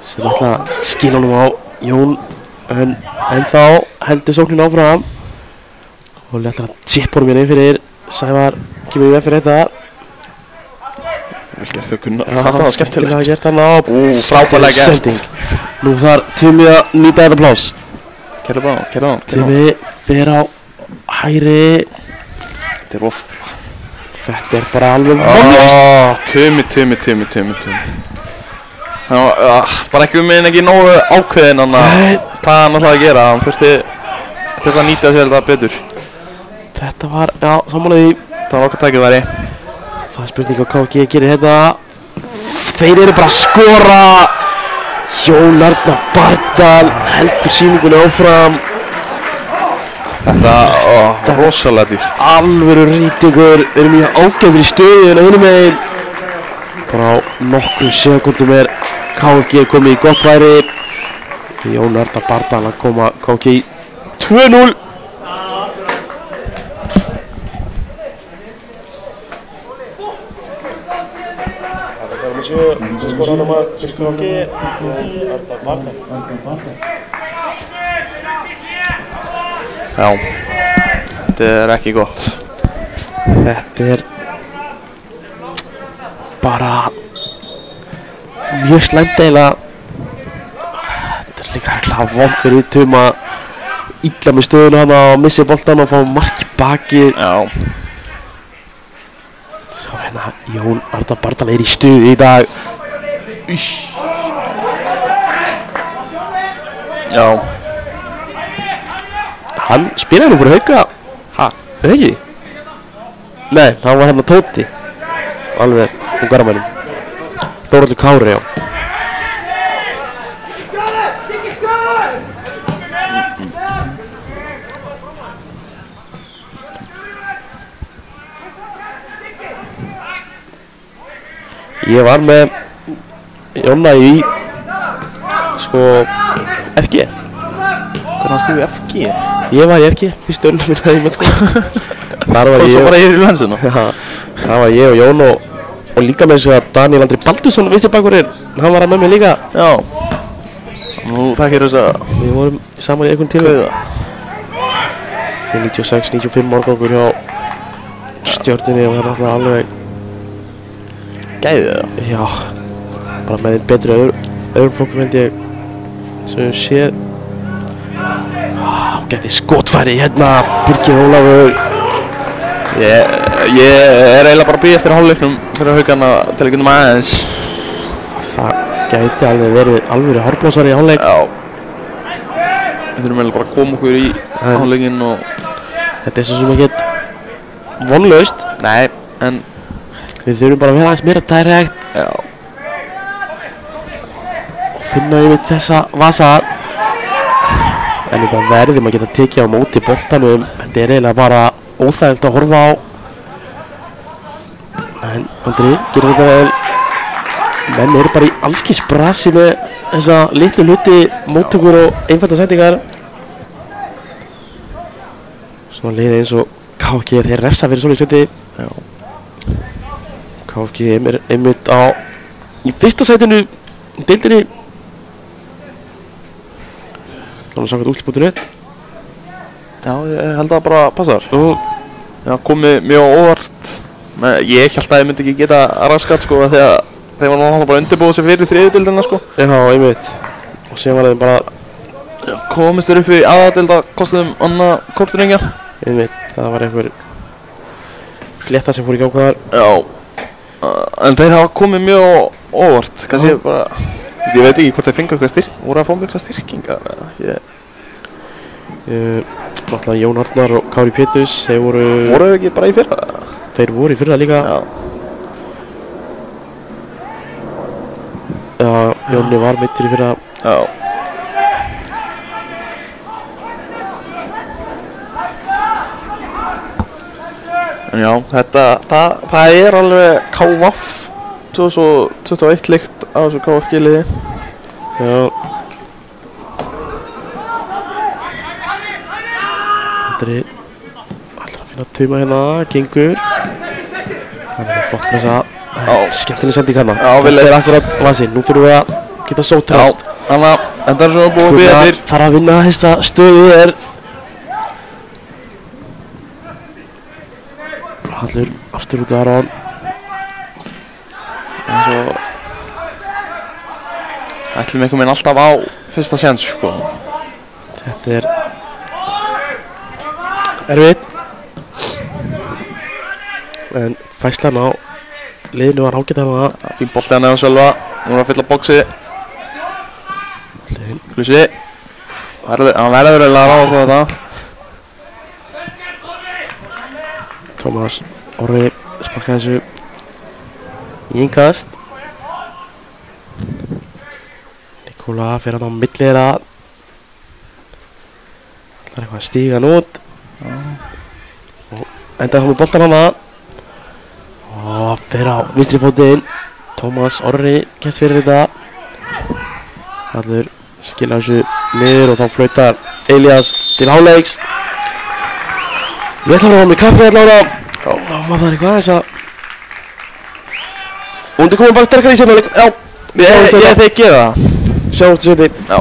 sem ætla að skila honum á Jón en þá heldur sóknin áfram og ætla að chippa honum hérna inn fyrir Sævar kemur í veg fyrir þetta. Vel gert þau kunna. Þetta var skemmtilegt. Það gert hann á frábærlega gert. Nú þarf Tumi að nýta þetta pláss. Kæra bara, Tumi fer á hægri. Þetta er off. Þetta er bara alveg vonlaust. Tumi. Bara ekki nógu ákveðinn hann hvað hann ætlaði að gera. Hann þurfti að nýta sér þetta betur. Þetta var, já, sammálaði. Það var okkar tækifæri. Það er spurning á KFG gerir þetta. Þeir eru bara að skora. Jón Arnar Bardal heldur sýningunni áfram. Þetta var rosalega dýrt. Alvöru rýtingur. Við erum í ágæðri stöðu en hinum megin. Bara á nokkrum sekundum er KFG komið í gott færi. Jón Arnar Bardal að koma KFG í 2-0. Sem skora nummer KFG Jón Arnar Bardal. Já, þetta er ekki gott. Þetta er bara mjög slæmt eiginlega. Þetta er líka hæglega vont fyrir Tuma illa með stöðuna hana og missi boltan og fá mark í baki. Já. Svo hérna Jón Arnar Bardal í stuði í dag. Já. Hann spilaði nú fyrir Hauka. Ekki? Nei, það var hérna Tóti. Alveg rétt, hún garðamænum. Þórhallur Kári, já. Ég var með Jonna í sko FG. Hvernig varst þú í FG? Ég var í FG, fyrstu öllum minna í mennskóla. Þar var Og svo ég, bara yfir í lensinu? já, þar var ég og Jón og líka með þess að Daniel Andri Baldursson vinstri bakvörður, hann var að með mér líka. Já. Nú þekkir þess að Við vorum saman í einhvern tíma. Því 96-95 árgangur hjá Stjörnunni og það er alltaf alveg, gæðið það. já, bara með einn betri öðrum flokkum held ég sem við séð. Gæti skotfæri hérna, Birgir Ólafur. Ég er eiginlega bara að býja eftir hálfleiknum fyrir Haukana til að geta aðeins. Það gæti alveg verið alvöru hárblásari í hálfleik. Já. Við þurfum eiginlega bara að koma okkur í hálfleikinn og... Þetta er svo sem ekkert vonlaust. Nei, en... Við þurfum bara að vera aðeins meira direkt Já. og finna yfir þessa vasa. En þetta verðum að geta tekið á móti boltanum. Þetta er eiginlega bara óþægilt að horfa á. En Andri gerir þetta vel. Menn eru bara í allskins brasi með þessa litlu hluti, móttökur og einfalda sendingar. Svona liðið eins og KFG, þeir refsa fyrir svoleiðis hluti. Já. KFG er einmitt á í fyrsta sætinu í deildinni. Þannig samkvæmt úrslit.net. Já, ég held að bara passar. Já, komið mjög óvart. Ég held að ég myndi ekki geta raskat sko því að þeir var náttúrulega bara undirbúið sér fyrir þriðjudeildina sko. já, einmitt. Og síðan var þeim bara Komist þeir upp í aðaldeilda kostum annað kortringja. einmitt, það var einhver flétta sem fór í gang þar. Já. En þeir hafa komið mjög óvart. Kannski bara... Ég veit ekki hvort þeir fengu eitthvað styrk. Voru að fá mikla styrkingar. Náttúrulega Jón Arnar og Kári Péturs, þeir voru Voru þeir ekki bara í fyrra? Þeir voru í fyrra líka. Já. Já, Jónni var meiddur í fyrra. Já. En já, það er alveg KVF 2021 líkt á þessu KFG liði. Já. Þetta er allra að finna tauma hérna, gengur. Það er flott með þessa skemmtileg sending hérna. Já, vel Þetta leist. er akkurat vasinn, nú fyrir við að geta sótt Já, hrætt. þannig að þetta er svona búið að býða eftir. Þarf að vinna þessa stöðu er Hallur aftur út af Aron. En svo ætlum einhvern veginn alltaf á fyrsta séns sko. Þetta er erfitt. En fæslan á liðinu var ágætt hana. Fín bolti að neðan sjálfa. Nú er að fylla boxið. Hlusi. Hann verður eiginlega að ráðast á þetta. Tómas Orri sparkaði þessu í innkast. Nikola fer hann á milli þeirra. Það er eitthvað að stíga hann út. Og endaði hann með boltan hana. Og fer á vinstri fótinn. Tómas Orri kemst fyrir þetta. Allur skilja þessu niður og þá flautar Elías til hálfleiks. Við ætlum að hafa með kaffi allavega. Já, maður þarf eitthvað aðeins að... Og hún er komin bara sterkar í sérna. Já, Ég þekki það. sjáum þetta sérni. Já.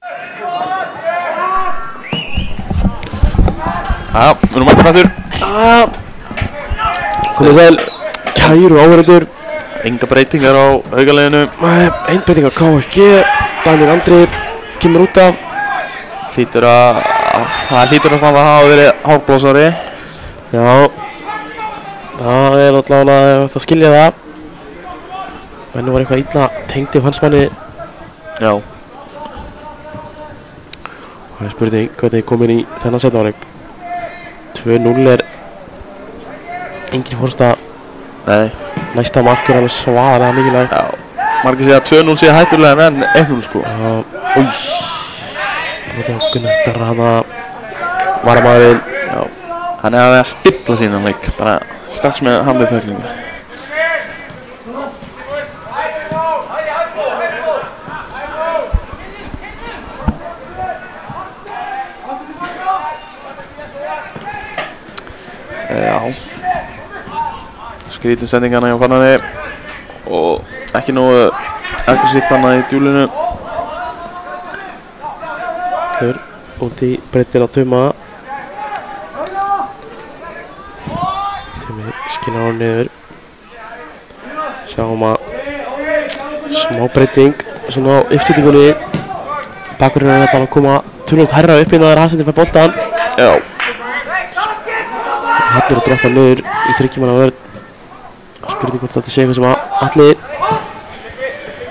Já, við erum mættir aftur. Komið sæl, kæru áhverjandur. Enga breytingar á aukaleginu. Einn breyting á KFG. Daniel Andri kemur út af. Það hlýtur að standa að hafa verið hárblósari. Já, það allavega það skilja það. Mennu var eitthvað illa tengdi á hans manni. Já. Það er spurning hvernig komin í þennan seinni hálfleik. 2-0 er engin fórsta. Nei. Næsta mark er alveg svaralega mikilvægt. Já. Margir segja að 2-0 sé hættulega en 1-0 sko. Já. Új. Gunnar Darra hana varamaðurinn. Já. Hann er að stilla sína leik. Bara strax með hamlið þörlingu. Já. Skrítin sendingarna hjá Fannari og ekki nógu aggressíft hana í djúlinu. Þur út í brettin á Tuma. Tumi skilur hann niður. Sjáum að smá breyting svona á uppstillingunni. Bakkurinn er að koma tölvöld hærra upp inn að það er Hansson til fær boltan. Já. Hallur að droppa niður í þryggjumanna vörn. Spurning hvort þetta sé eitthvað sem að Alli.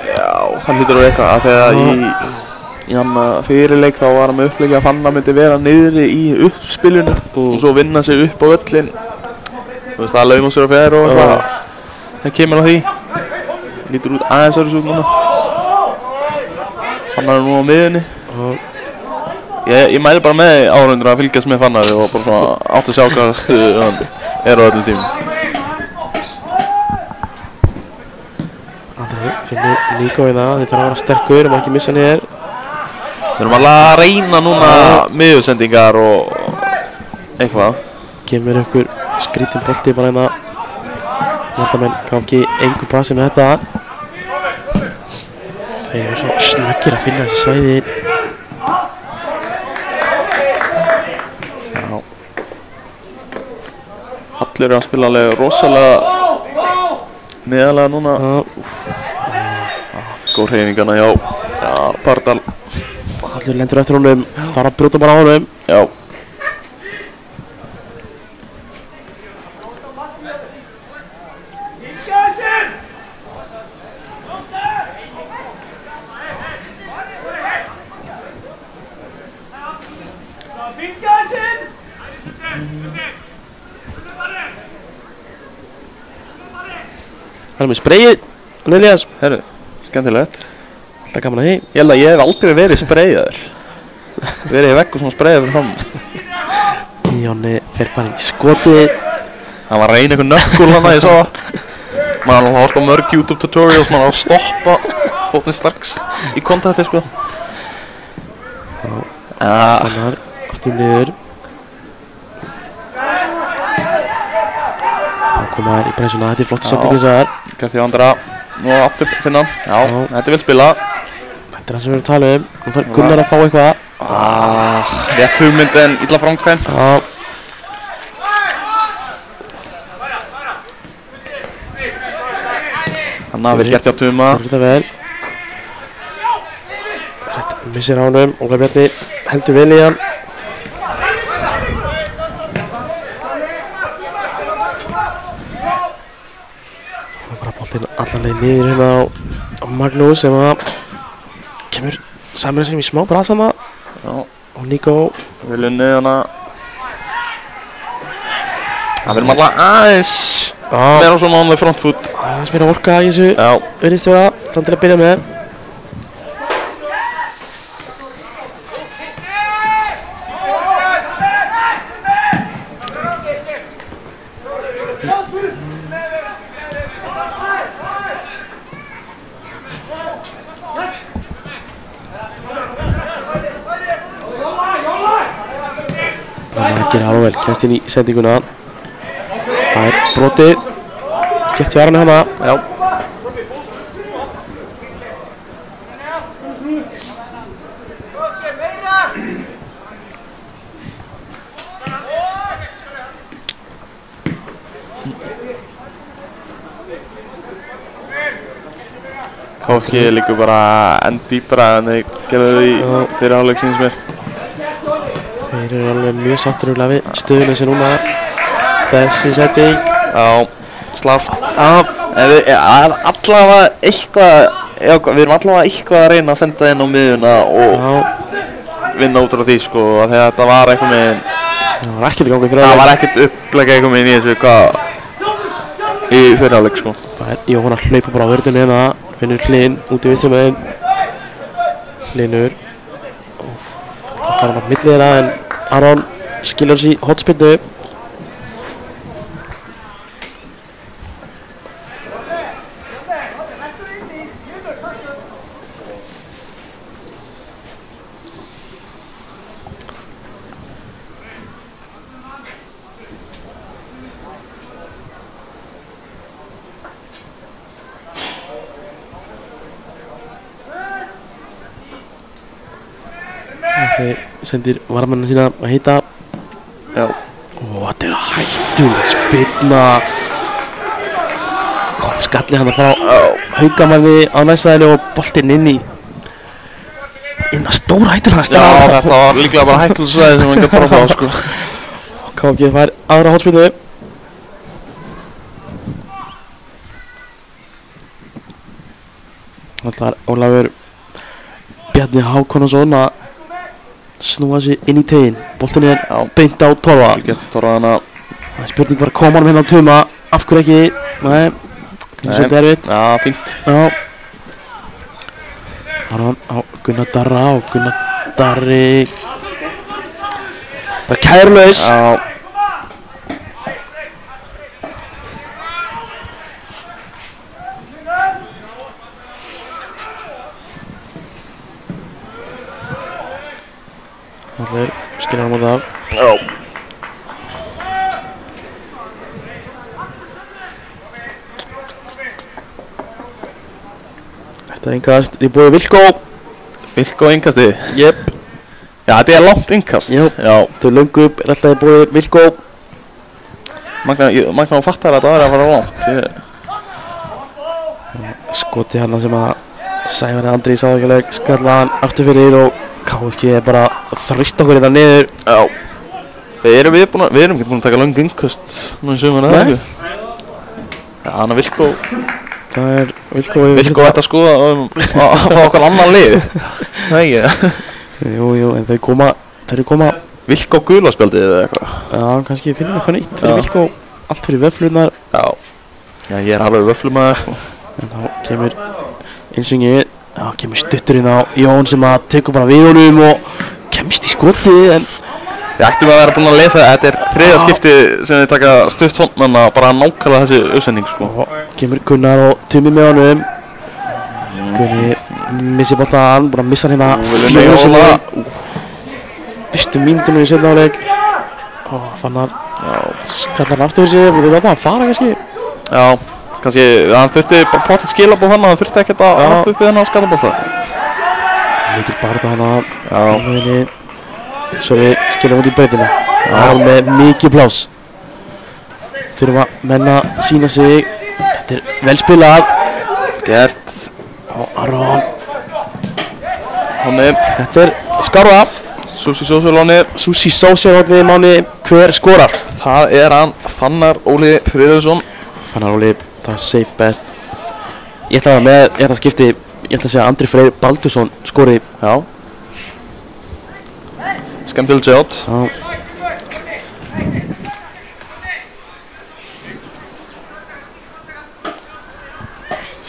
Já, hann hlýtur að eitthvað að þegar í hann fyrirleik þá var hann með uppleiki að Fanna myndi vera niðri í uppspilinu og svo vinna sig upp á völlin. Þú veist, það lauma sér á fjær og eitthvað. Það kemur á því. Lítur út aðeins öðru svo núna. Fannar er nú á miðunni. Ég mæli bara með áhorfendur að fylgjast með Fannari og bara svona átt að sjá hvað stuðu hann er á öllum tímum. Andri finnur Níko í það, þetta er að vera sterkur og maður ekki missa niður. Við erum alveg að reyna núna miðjursendingar og eitthvað. Kemur ykkur skrítin bolti bara hérna. Vartamenn gaf ekki engu passi með þetta. Þeir eru svo snöggir að finna þessi svæði. Hallur er að spila alveg rosalega neðalega núna. Góð hreyfingarna hjá Bardal. Hallur lendur eftir honum, þarf að brjóta bara á honum. Já. Hann er með spreyið, Elias. Herru, skemmtilegt. Alltaf gaman að því. Ég held að ég hef aldrei verið spreyjaður. Verið í vegg og svona spreyjað fyrir fram. Jónni fer bara í skotið. Hann var að reyna einhvern nökkul hana, ég sá það. Maður har hort á mörg YouTube tutorials, maður har að stoppa fótni strax í kontakti, sko. Fannar, aftur niður. Þá koma þær í pressuna, þetta er flott sending eins og það er. Gæti á andra, nú aftur finna hann. Já, þetta vil spila. Þetta er það sem við erum að tala um. Nú þarf Gunnar að fá eitthvað. Rétt hugmynd en illa framkvæmt. Hanna, vel gert hjá Tuma. Það er þetta vel. Rétt missir á honum. Óla Bjarni heldur vel í hann. Boltinn allan leið niður hérna á Magnús sem að kemur samir sem í smá brasana. Og Níko Við lunnið hana. Það verðum alltaf aðeins meira svona on the front foot. Aðeins meira orka í þessu virðist vera fram til að byrja með. Gerir alveg vel, kemst inn í sendinguna. Það er brotið. Gert hjá Arne hana. Já. KFG líka bara enn dýpra en þeir gerðu í fyrir hálfleik síns mér. Þeir eru alveg mjög sáttir við stöðuna sem núna þessi setting. Já, slaft. Allavega eitthvað, við erum allavega eitthvað að reyna að senda inn á miðuna og vinna út frá því sko, þegar þetta var eitthvað með það var ekkert í gangi fyrir það var ekkert upplega eitthvað með í þessu í fyrir hálfleik sko. Það er Jóhann að hlaupa bara á vörðinu hérna, finnur Hlyn út í vinstri Hlynur það fara hann á milli þeirra en Aron skilur þessi hotspinnu. Þeir sendir varmennina sína að hita. Já. Þetta er hættuleg spyrna. Kom skallið hann frá Haukamanni á næstæðinu og boltinn inn að stóra hættulega stað. Já, þetta var líklega bara hættulega svæði sem hann gæti bara frá sko. KFG fær aðra hotspinnu. Ætlar Ólafur Bjarni Hákonarson að snúa sig inn í teginn. Boltinn er beint á Torfa. Það er spurning bara koma hann hérna á tuma. Af hverju ekki? Nei, svolítið erfitt. Já, fínt. Já. Aron á Gunnar Darra og Gunnar Darri bara kærulaus. Já. Þeir skilja hann á það. Já. Þetta innkast í boði Vilkó. Vilkó innkastið? Jep. Já, þetta er langt innkast. Já. Þau löngu upp er alltaf í boði Vilkó. Magna og fattar að þetta var að fara langt. Skoti hérna sem að Sævar Andri í sáðuguleik skalla hann aftur fyrir og KFG er bara að þrýsta okkur þetta niður. Já. Við erum ekki búin að taka löng innkast nú í sumar eða ekki. Já, hann er Vilkó. Það er Vilkó ætti að skoða að fá okkar annan lið. Það ekki. Jú, en þeir koma Vilkó gulaspjaldið eða eitthvað. Já, kannski finnum við eitthvað nýtt fyrir Vilkó. Allt fyrir vöflunar. Já, ég er alveg vöflumæður. En þá kemur einsyngi. Já, kemur stutturinn á Jón sem að tekur bara við honum og kemst í skotið en Við ættum að vera búin að lesa, þetta er þriðja skipti sem þið taka stutt hóndmanna bara nákvæmlega þessi auðsending sko. Kemur Gunnar og Tumi með honum. Gunni missir boltan, búin að missa hann hérna 4 sinni. Fyrstu mínútunum í seinni hálfleik. Fannar skallar hann aftur fyrir sig, við veitum að hann fara kannski. Já, kannski, hann þurfti bara potið skilabóð hann, hann þurfti ekkert að rappa upp við hennar skallabólta. Mikil barða hann að Sorry, skilja út í breytinu. Það er með mikið plás. Þurfa menn að sína sig. Þetta er vel spilað. Gert. Og Aron. Þetta er Skarfa. Susi Sósjálóni. Susi Sósjálóni Máni. Hver skorar? Það er hann Fannar Óli Friðriksson. Fannar Óli, það er safe bet. Ég ætla að með þetta skipti, ég ætla að segja að Andri Freyr Baldursson skori. Já. Skemmtileg sjátt. Já.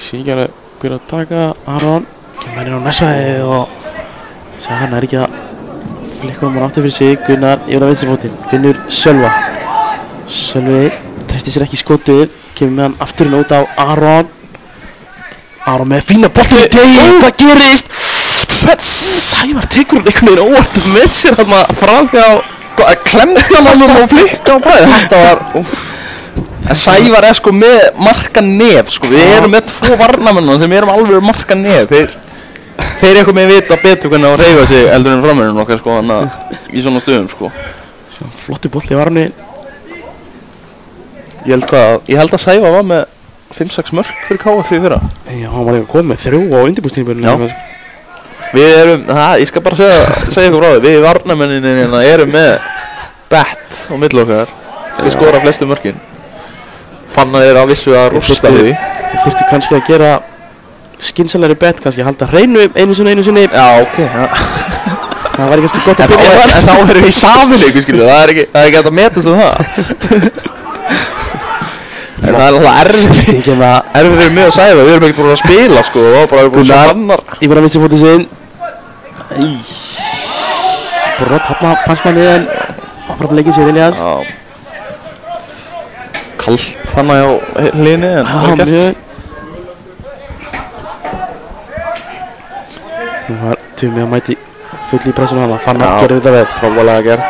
Sýkjari hver að taka Aron. Kemur inn á næsvæðið og segja hann er ekki að flikka hann aftur fyrir sig. Gunnar yfir á vinstrifótinn. Finnur Sölva. Sölvi treysti sér ekki í skotið. Kemur með hann afturinn út á Aron. Aron með fína boltu í tegin. Hvað gerist? Sævar tekur hann einhvern veginn óvart með sér hann framhjá. Klemdi hann og flikka á bræði. Þetta var En Sævar er sko með marka nef sko. Við erum með 2 varnamenn sem erum alveg marka nef. Þeir eitthvað með vita betur hvernig að hreyfa sig eldur en framherjinn okkar sko, í svona stöðum sko. Flottu bolli í varni. Ég held að Sævar var með 5-6 mörk fyrir KF í fyrra. Já, hann var eitthvað komið 3 á undirbúrstímabilinu. Já. Við erum, ég skal bara segja ykkur frá því, við varnarmenninni erum með bet á milli okkar. Við skora flestu mörkin. Fannar að vissu að rústa því. Við þurftum kannski að gera skynsamlegri bet, kannski halda hreinu einu sinni. Já, ok. Það væri kannski gott að byrja en þá erum við í saminleiku, skilju. Það er ekki hægt að metast það. En það er alltaf erfið með að segja það. Við erum ekkert búin að spila, sko. Það var bara búin að Fannar. Ívar að vinstri fótið sinn. Brott hafna fannst manni en áfram leikinn sér Elias. Kallt hana á hliðinni en það er gert. Nú var Tumi að mæti full í pressuna hana. Fannar gerði þetta vel. Frábærlega gert.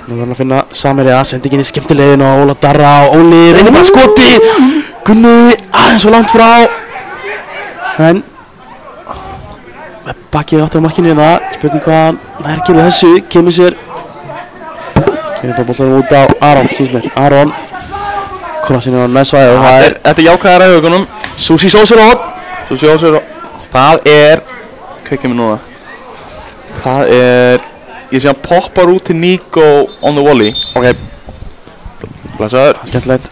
Nú verður hann að finna Samherja, sendingin í skemmtilegin og Ólaf Darra og Óli reynir bara skoti. Gunni aðeins svo langt frá. En bakkið átt á markinu hérna. Spurning hvað það er ekki úr þessu. Kemur sér. Kemur bara boltanum út á Aron, síns mér. Aron. Krossinu á næsvæði og það er... Þetta er jákvæðar auðvökunum. Susi Sósirón. Það er... Hvað kemur núna? Það er... Ég sé hann poppar út til Nico on the volley. Ok. Blessaður. Skemmtilegt.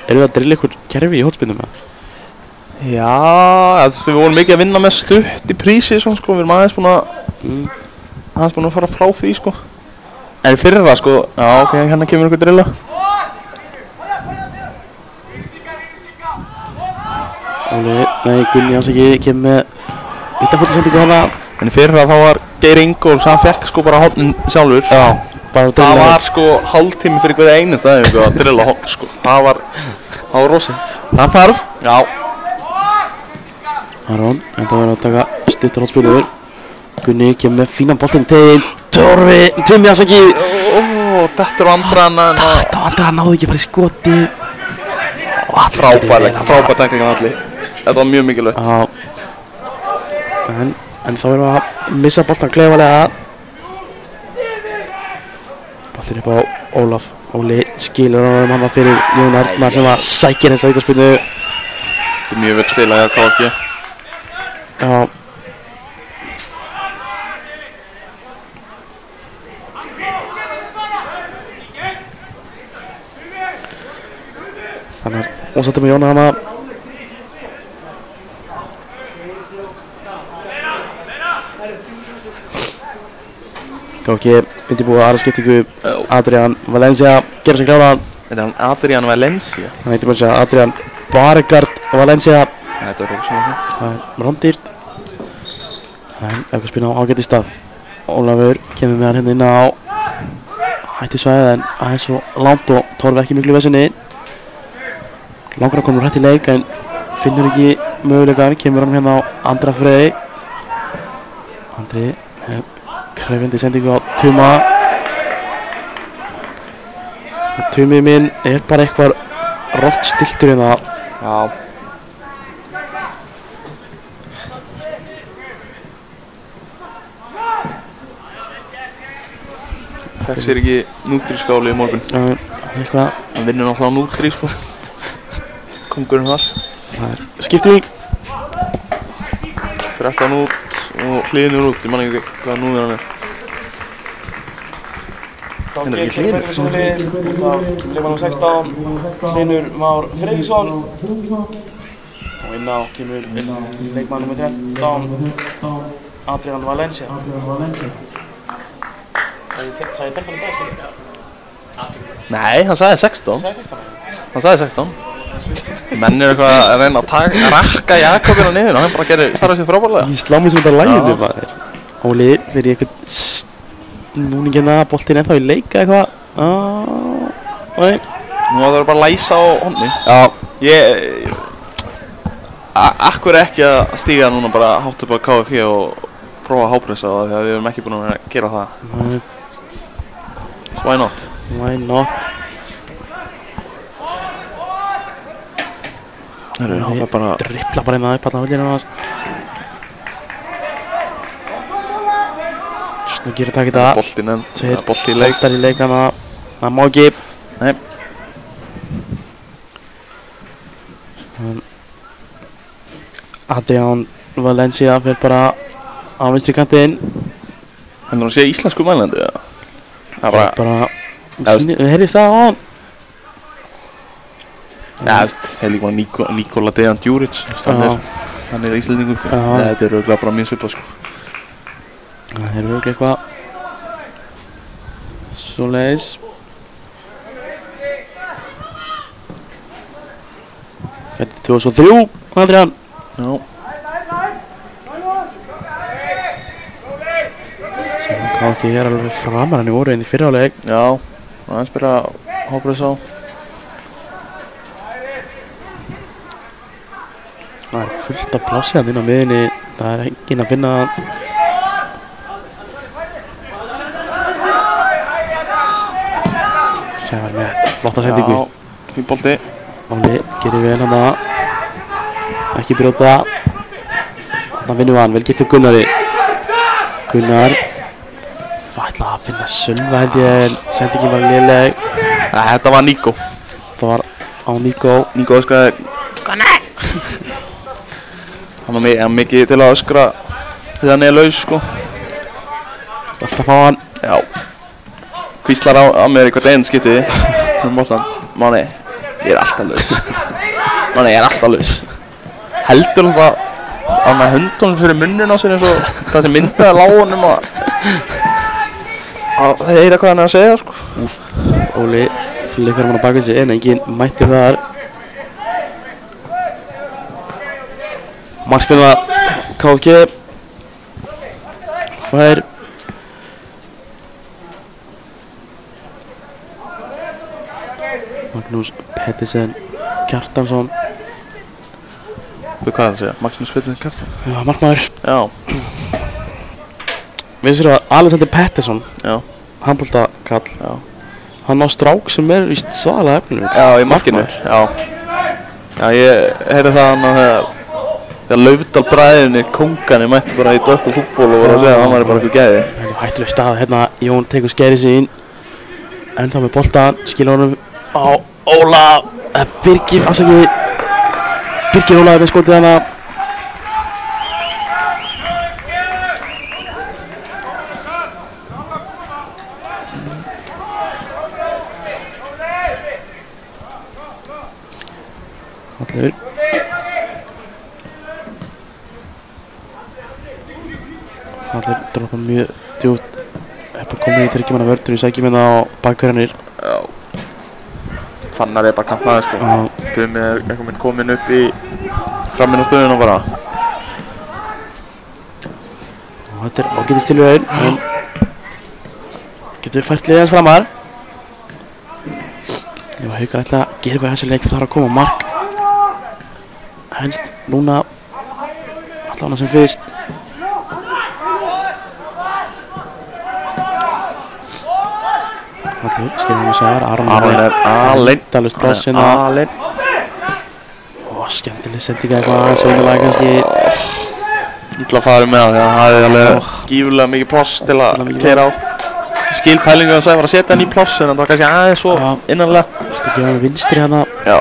Erum við að drilla ykkur kerfi í hótspindum? Já, við vorum mikið að vinna með stutt í prísi sko. Við erum aðeins búin að fara frá því sko. En fyrir það sko, já ok, hérna kemur ykkur drilla. Gunni hans ekki kemur með utanfóttasendingu hana. En fyrir það þá var Geir Ingólfs, hann fekk sko bara hornin sjálfur. Já, bara það var sko hálftími fyrir hverja einu það að drilla horn sko. Það var rosalegt. Það þarf. Já. Aron, en það verður að taka stuttur hornspilur. Gunni kemur með fínan boltinn til Tumi hans ekki. Þetta er Andrana. Þetta var Andrana, náðu ekki að fara í skoti. Frábær tækling af Alli. Þetta var mjög mikilvægt. Já. En þá erum við að missa boltan klaufalega. Boltinn upp á Ólaf. Óli skilur hann fyrir Jón Arnar sem að sækir þessa aukaspyrnu. Þetta er mjög vel spilað hjá KFG. Já. Þannig að ósattum með Jóna hana. KFG undirbúið aðra skiptingu. Adrian Valencia gerur sig klára. Þetta er hann Adrian Valencia. Hann heitir bara að segja Adrian Barregard Valencia. Þetta er rosalega. Það er rándýrt. En eitthvað spilna á ágæti stað. Ólafur kemur með hann hérna inn á hættusvæðið en aðeins svo langt og Torfi ekki miklu í vesinni. Langar að koma hrætt í leik en finnur ekki mögulegan. Kemur hann hérna á Andra Frey. Andri krefjandi sendingu á Tuma. Og Tumi minn er bara eitthvað rótt stiltur hérna. Já. Fekk sér ekki nútrískáli í morgun. Eitthvað. Hann vinnur náttúrulega á nútrís sko. Kongurinn þar. Það er skipting. 13 út og hliðinur út. Ég man ekki hvað núður hann er. Hérna er ekki hliðinur. Það kemur leikmann á 16. Hlynur Már Friðriksson. Og inn á kemur leikmann nr. 13. Adrian Valencia. Sagði 13 í bæðskilur? Nei, hann sagði 16. Hann sagði 16. Menn er eitthvað að reyna að rakka Jakobina niður og hann bara gerir starfað sér frábærlega. Ég slá mig sem þetta læginu maður. Óli verið í eitthvað snúningina, boltinn ennþá í leika eitthvað. Nei. Nú það er bara að læsa á honni. Já. Akkur ekki að stíga núna bara hátt upp á KFG og prófa að hápressa það því að við erum ekki búin að gera það. Nei. So why not? Why not? hann fær bara dribbla bara inn að upp allan höllina hans. Snöggir að taka þetta. boltinn en Tveir bolti í leik. boltar í leikana. Það má ekki. Nei. Adrián Valencia fyrir bara á vinstri kantinn. Heldur hann sé íslensku mælandi eða? Það er bara, Við heyrðist það á hann. ja, veist, líka bara Nikola Dejan Djuric, hann íslendingur. Þetta er auðvitað bara mjög svipað, sko. Það er auðvitað eitthvað svoleiðis. Fætti 2003, Adrián. Já. Sem KG er alveg framar hann í voru inn í fyrra áleik. Já, aðeins byrja að hópa þess á. Það er fullt af plássi hann inn á miðinni. Það er enginn að finna hann. Sævar með flotta sendingu. Já, fín bolti. Óli gerir vel hann það. Ekki brjóta. Þannig vinnum við hann, vel getur Gunnari. Gunnar. Það ætla að finna Sölva held ég, en sendingin var léleg. Þetta var Nico. Það var á Nico. Nico öskraði Gunnar. Hann var mikið til að öskra þegar hann er laus, sko. Alltaf fá hann. Já. Hvíslar á mér í hvert einn skipti. Boltan. Máni, ég er alltaf laus. Máni, ég er alltaf laus. Heldur hann það að með höndunum fyrir munnin á sér eins og það sem myndaði lágunum að það heyra hvað hann er að segja, sko. Óli flikkar hann á baka sig en enginn mættir þar. Markspilna KG fær Magnús Pettersen Kjartansson. Hvað er það að segja? Magnús Pettersen Kjartansson? Já, markmaður. Já. Vissir að Alexander Pettersson, Já. handboltakall, Já. hann á strák sem er víst svaðalega efnilegur. Já, í markinu. Já. Já, ég heyrði það hann að þegar Laufdal bræðinni, kónganni, mætti bara í dött og fútból og voru að segja að hann var bara eitthvað gæði. Það er hættuleg stað, hérna Jón tekur skæri sín, enda með boltan, skilur honum á Óla, Birgir, afsakið, Birgir Óla með skotið hana. Hallur. Hallur droppar mjög djúpt. Er bara komin í tryggjumanna vörður, við sækjum hérna á bakhverjanir. Já. Fannar er bara kampaði, sko. Gumi er eitthvað komin upp í framinn á stöðuna bara. Og þetta er ágætist tilvægin, en getur við fært liðans framar. Ef Haukar ætla að gera eitthvað í þessu leik þarf að koma mark. Helst núna allan sem fyrst. Allir, skilur við Sævar, Aron er aleinn. Dalust pláss hérna. Aleinn. Ó, skemmtileg sendinga eitthvað aðeins auðvitað kannski. Ítla að fara með það, því að það hafði alveg gífurlega mikið pláss til að keyra á. Skil pælingu að Sævar að setja hann í pláss, en það var kannski aðeins svo innanlega. Þú veist að gefa hann vinstri hana. Já.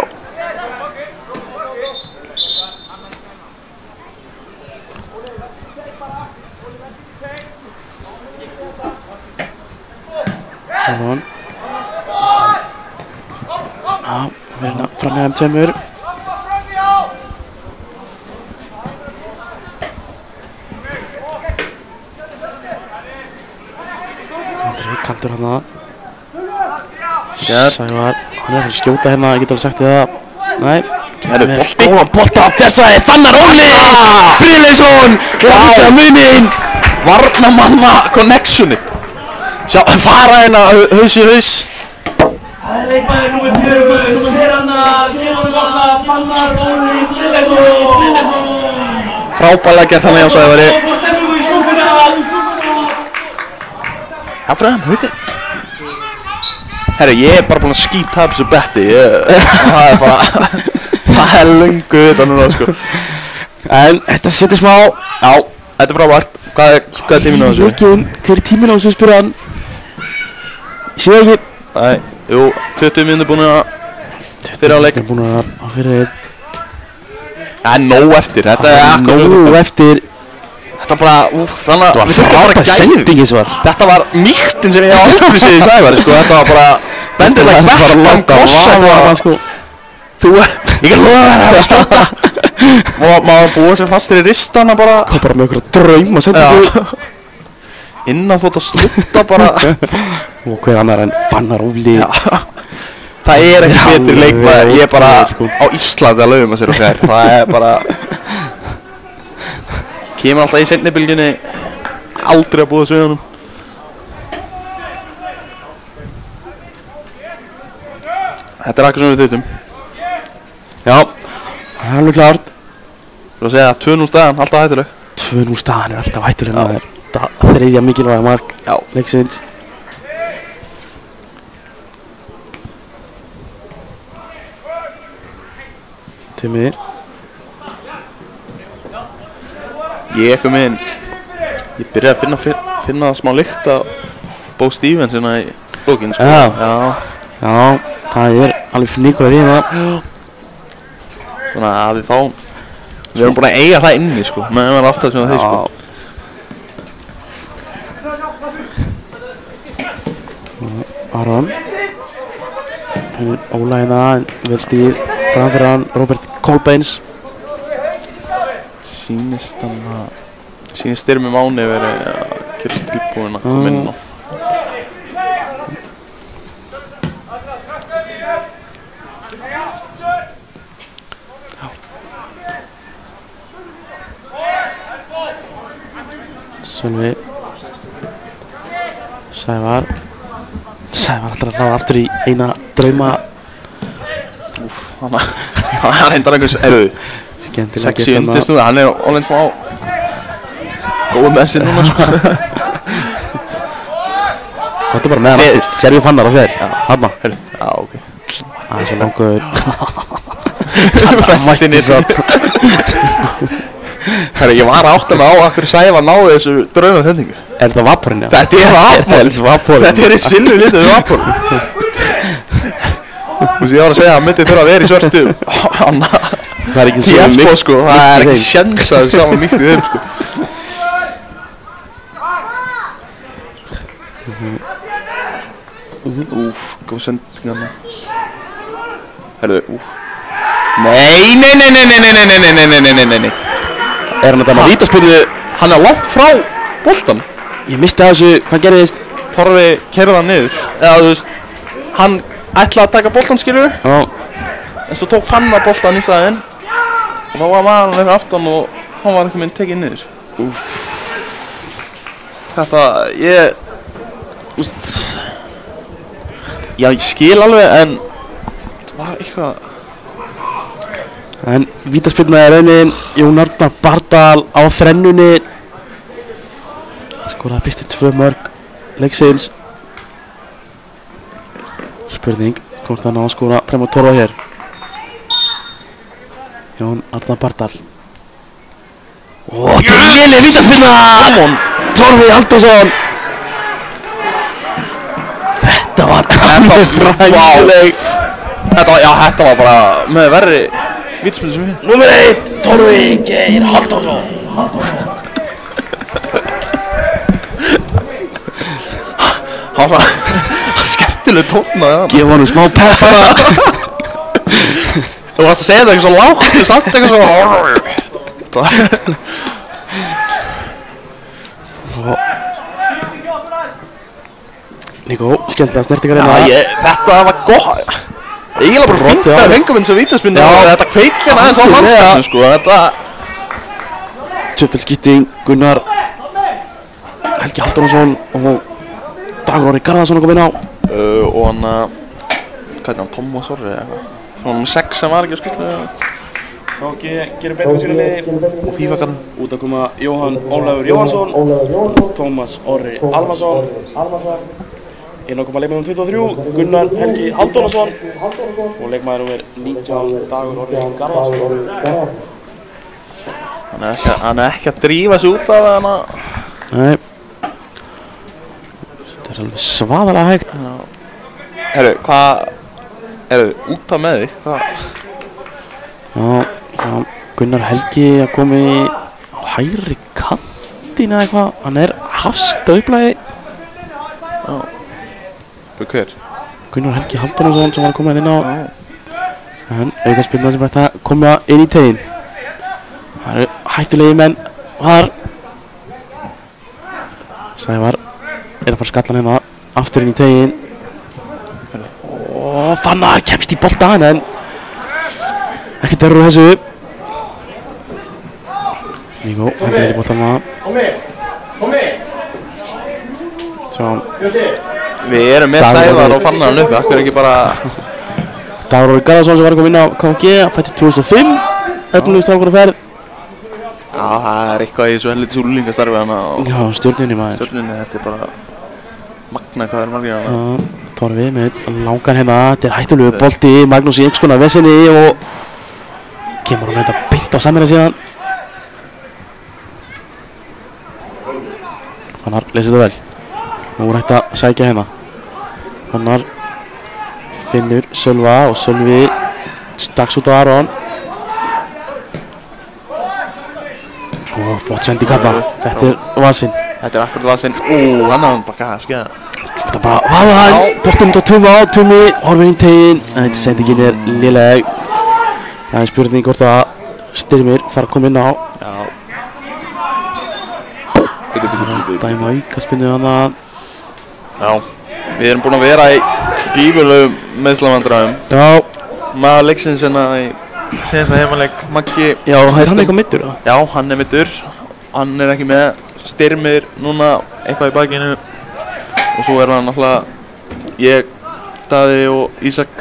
Aron. Já, við erum fram með þeim tveimur. Andri, kaldur hann það. Sævar, hann er að skjóta hérna, ég get alveg sagt þið það. Nei. Herru, bolti. Góðan bolta, fjarsaði, Fannar Óli! Friðleifsson! Og hann er að munin! Varnamanna connectioni. Sjá, fara hérna haus í haus. Það er leikmaður númer 4 annar, kemur hann gotna, Fannar Óli Friðleifsson. Frábærlega gert hann hjá Sævari. Og stemmingu í stúkuna. Já, fræðan, Haukur. Herru, ég er bara búinn að skýta þessu betti. Það er bara Það löngu þetta núna sko. En þetta setur smá. Já, þetta frábært. Hvað er tíminn á þessu? Leikin, hver er tíminn á þessu spyrir hann? Sé ekki. Nei, jú, 20 mínútur búin að fyrir á leik. Búin að fyrir. Það er nóg eftir, þetta er nóg eftir. Þetta bara, þannig að við þurfum bara frábær sending eins og var. Þetta var mýktin sem ég hef aldrei séð í Sævari sko. Þetta var bara bendilega Beckham gossa sko. Þú, ég kan lofa þér að skjóta. Og maður búið sér fastir í ristana bara. Hvað bara með okkur draum að sendingu. Innanfót að slutta bara. Og hver annar en Fannar Óli. Það er ekki betri leikmaður, ég er bara á Íslandi að lauma sér og sér. Það er bara kemur alltaf í seinnibilginni, aldrei að búa sviðunum. Þetta er eitthvað sem við þauðum. Já, það er alveg klart. Þú að segja 2-0 staðan, alltaf hættuleg. 2-0 staðan er alltaf hættuleg. Það er þriðja mikilvæga mark leiksins. Tumi. Ég eitthvað meginn, ég byrjaði að finna smá lykt af Bo Stevens hérna í bókinu sko. Já, það er alveg fníkur að við það. Þannig að við fáum, við erum búin að eiga það inni sko, meðan við erum átt að sem þeir sko. Aron. Óla hérna, en vel stíð framfyrir hann, Robert Kolbeins. Sýnist Styrmi Máni verið að gerast tilbúin að koma inn á. Sölvi. Sævar alltaf að hlaða aftur í eina drauma. Hann hendar einhvers, sexy undist núna, hann er alveg smá góð með sér núna sko. Þetta er bara með hann aftur, sér við Fannar á fjær. Hanna. Já, ok. Það er svo langur. Festinn í satt. Herri, ég var átt að mig á að hverju Sævar náði þessu draumafendingu. Er þetta vaporinn? Þetta er vaporinn. Þetta er í silfu litur við vaporinn. Þú veist, ég var að segja að hann myndi þurfa að vera í svörtu. Það er ekki svo mikið sko, það er ekki sjens að það er saman mikið í þeim sko. Góð sending hann. Herðu, Nei. Er hann þetta með vítaspyrnu? Hann er langt frá boltan. Ég misti þessu, hvað gerðist? Torfi keyrði hann niður. Eða þú veist, hann ætlaði að taka boltan skilur. Já. En svo tók Fannar boltan í staðinn. Og þá var maðurinn fyrir aftan og hann var einhvern veginn tekinn niður. Þetta, ég skil alveg en það var eitthvað. En vítaspyrna er raunin, Jón Arnar Bardal á þrennunni. Skoraði fyrstu 2 mörk leiksins. Spurning, hvort hann á að skora frem á Torfa hér. Jón Arnar Bardal. Léleg vítaspyrna! Torfi Halldórsson. Þetta var ræðileg. Þetta var bara með verri vítaspyrnu sem við. Númer 1, Torfi Geir Halldórsson. Það var skemmtileg tónn að Gefa honum smá peppara. Þú varst að segja þetta eitthvað svo lágt, þú samt eitthvað svo. Níko, skemmtilega snertingar Þetta var gott. Eiginlega bara fínt að fengum eins og vítaspyrnu og þetta kveikja aðeins á mannskapinu sko. Tvöfelsskipting, Gunnar Helgi Halldórsson og Dagur Orri Garðarsson að koma inn á. Og hann hvað er hann, Thomas Orri eða eitthvað. Svona með 6 sem var ekki að skilja. Þá gerir betur sína liði. Og FIFA-karn. Út að koma Jóhann Ólafur Jóhansson, Tómas Orri Almarsson, Inn á koma leikmaður 23, Gunnar Helgi Halldórsson og leikmaður númer 19, Dagur Orri Garðarsson. Hann er ekki að drífa sig út af hana. Nei. Þetta er alveg svaðalega hægt. Herru, hvað út af með þig? Hvað? Já, Gunnar Helgi að komi á hægri kantinn eða eitthvað. Hann er hafsett á upplægi. Já. Hver? Gunnar Helgi Halldórsson sem var að koma inn á. En aukaspyrna sem ætti að koma inn í teginn. Það eru hættulegi menn þar. Sævar er að fara að skalla hérna aftur inn í teginn. Og Fannar kemst í boltan en ekkert verður úr þessu. Míko hendur í boltan maður. Sjá. Við erum með Sævar og Fannar hann uppi, akkur ekki bara... Dagur Orri Garðarsson sem var að koma inn á KG, fættur 2005. Öllum strákur að ferð. Já, það er eitthvað í þessu helviti úrlingastarfi hana. Já, stjórninni maður. Stjórninni, þetta er bara... Magna hvað er margir hana. Torfi með langan hérna, þetta er hættulegu bolti, Magnús í einhvers konar vesinni og kemur hann þetta beint á samina síðan. Fannar lesið þetta vel. Nú er hægt að sækja hérna. Fannar finnur Sölva og Sölvi staks út á Aron. Og flott sendi kappa, þetta er Vasinn. Þetta er akkurat Vasinn. Hann hafði bara gæða, skeiða. Þetta bara, hann, boltinn út á Tumi, horfir inn teginn, en sendingin er léleg. Það er spurning hvort að Styrmir fara að koma inn á. Já. Dæma aukaspinnu hana. Já, við erum búin að vera í gífurlegum meðslavandræðum. Já. Maður leiksins hérna í senasta heimaleik, Maggi. Já, er hann eitthvað middur þá? Já, hann er middur. Hann er ekki með. Styrmir núna eitthvað í bakinu. Og svo er hann náttúrulega ég, Daði og Ísak.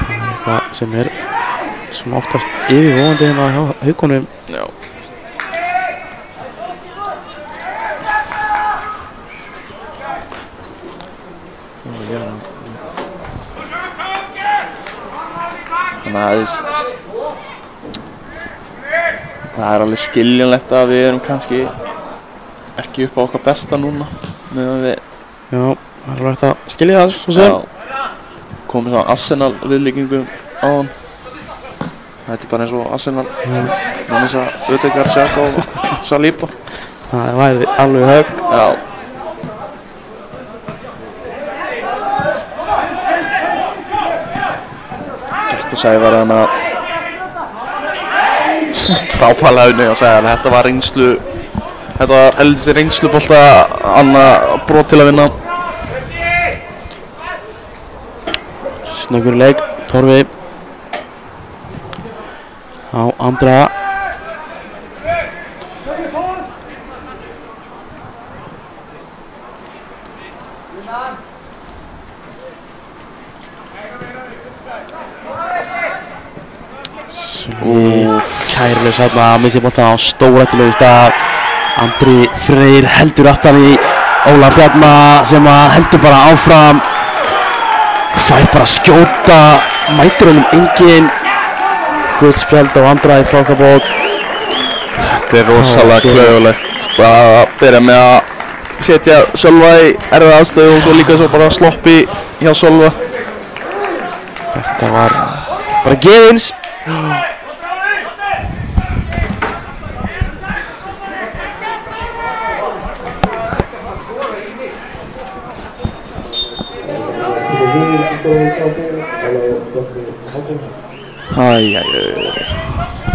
Eitthvað sem er svona oftast yfirvofandi hérna hjá Haukonum. Já. Það er alveg skiljanlegt að við erum kannski ekki upp á okkar besta núna meðan við... Já, það er alveg hægt að skilja það svo sem. Já, komið svona Arsenal viðlíkingum á hann. Þetta er bara eins og Arsenal með þess að Ödegaard, Xhaka og Saliba. Það væri alveg högg. Já. Gertur Sævar þannig að frábælega unni að segja að þetta var reynslu. Þetta var heldur reynslubolta annað brot til að vinna. Snöggur leik, Torfi á Andra. Kærlaus hérna að missi bolta á stórættilegu stað. Andri Freyr heldur aftan í Óla Bjarna sem að heldur bara áfram. Fær bara skjóta, mætir honum enginn. Gult spjald á Andra í þokkabót. Þetta er rosalega klaufulegt. Bara að byrja með að setja Sölva í erfið aðstöðu og svo líka svo bara sloppi hjá Sölva. Þetta var bara gefins.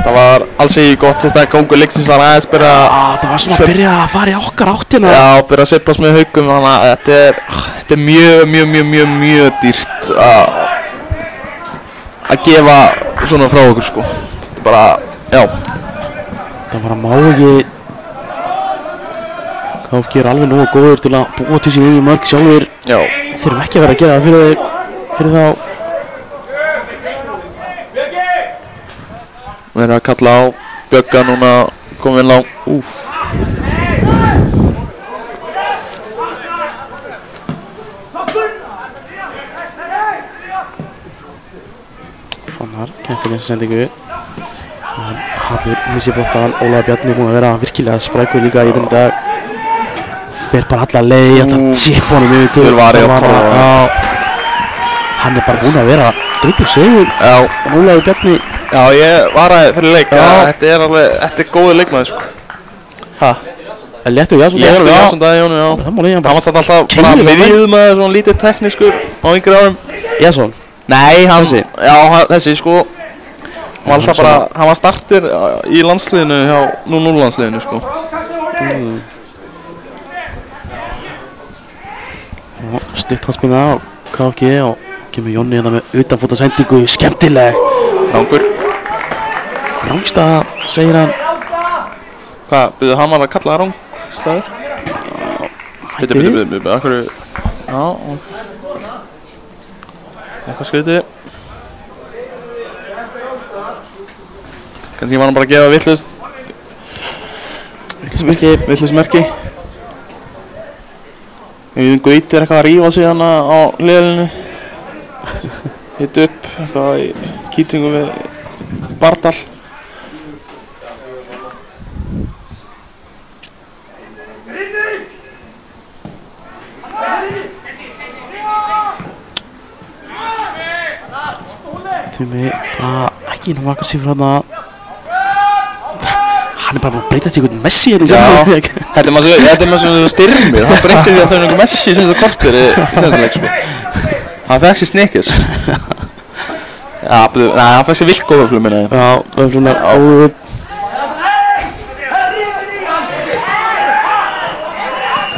Það var alls ekki gott þess að gangur leiksins var aðeins byrja Það var svona að byrja að fara í okkar áttina. Já, byrja að sveiflast með Haukum, þannig að þetta er mjög dýrt að gefa svona frá okkur sko. Þetta er bara, já. Það bara má ekki. KFG er alveg nógu góður til að búa til sín eigin mörk sjálfur. Já. Þurfum ekki að vera að gera það fyrir þá. Við erum að kalla á Bjögga núna, komið inn á. eftir þessa sendingu. Hallur missir boltan, Ólafur Bjarni búinn að vera virkilega sprækur líka í þennan dag. Fer bara alla leið, þetta tjepp honum yfir til Varið á Torfa. Hann bara búinn að vera drullu segur. Ólafur Bjarni. Já, ég varaði fyrir leik. Þetta góður leikmaður, sko. Hæ? Léttur Jason Dagjónu, já. Það má leiða Hann var satt alltaf bara miðjumaður, svona lítið teknískur á yngri árum. Jason? Nei, þessi? Já, þessi, sko. Hann var alltaf bara, hann var startir í landsliðinu hjá 0-0 landsliðinu, sko. Stutt hálspinna á KFG og kemur Jonni hérna með utanfóta sendingu, skemmtilegt. Rangur. Rangstað, segir hann. Hvað, byrjuðu hann var að kalla það rangstaður? Byrjuðu, akkur, já, eitthvað skrítið. Kannski var hann bara að gefa vittlausmerki. Við Gauti eitthvað að rífa sig hana á hliðalínu. Hitt upp eitthvað í kýtingu við Bardal. Tumi, ekki inn að vaka sér frá hana. Hann bara búinn að breytast í einhvern Messi hérna í leik. Þetta er maður svona styrmir. Hann breytti því að það er einhvern Messi sem þetta kortir í þessum leik, sko. Hann fekk sér snikis. Já, hann fekk sér vilkóðaflug, minna ég. Já, öflunar áður.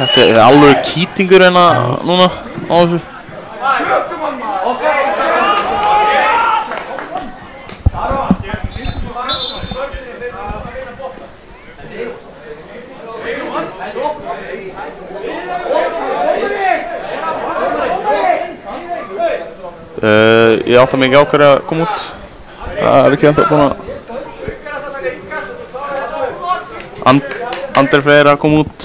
Þetta er alveg kýtingur hérna núna á þessu. Ég átta mig ekki á hverju að koma út. Það er ekki ennþá búinn að Andri Freyr að koma út.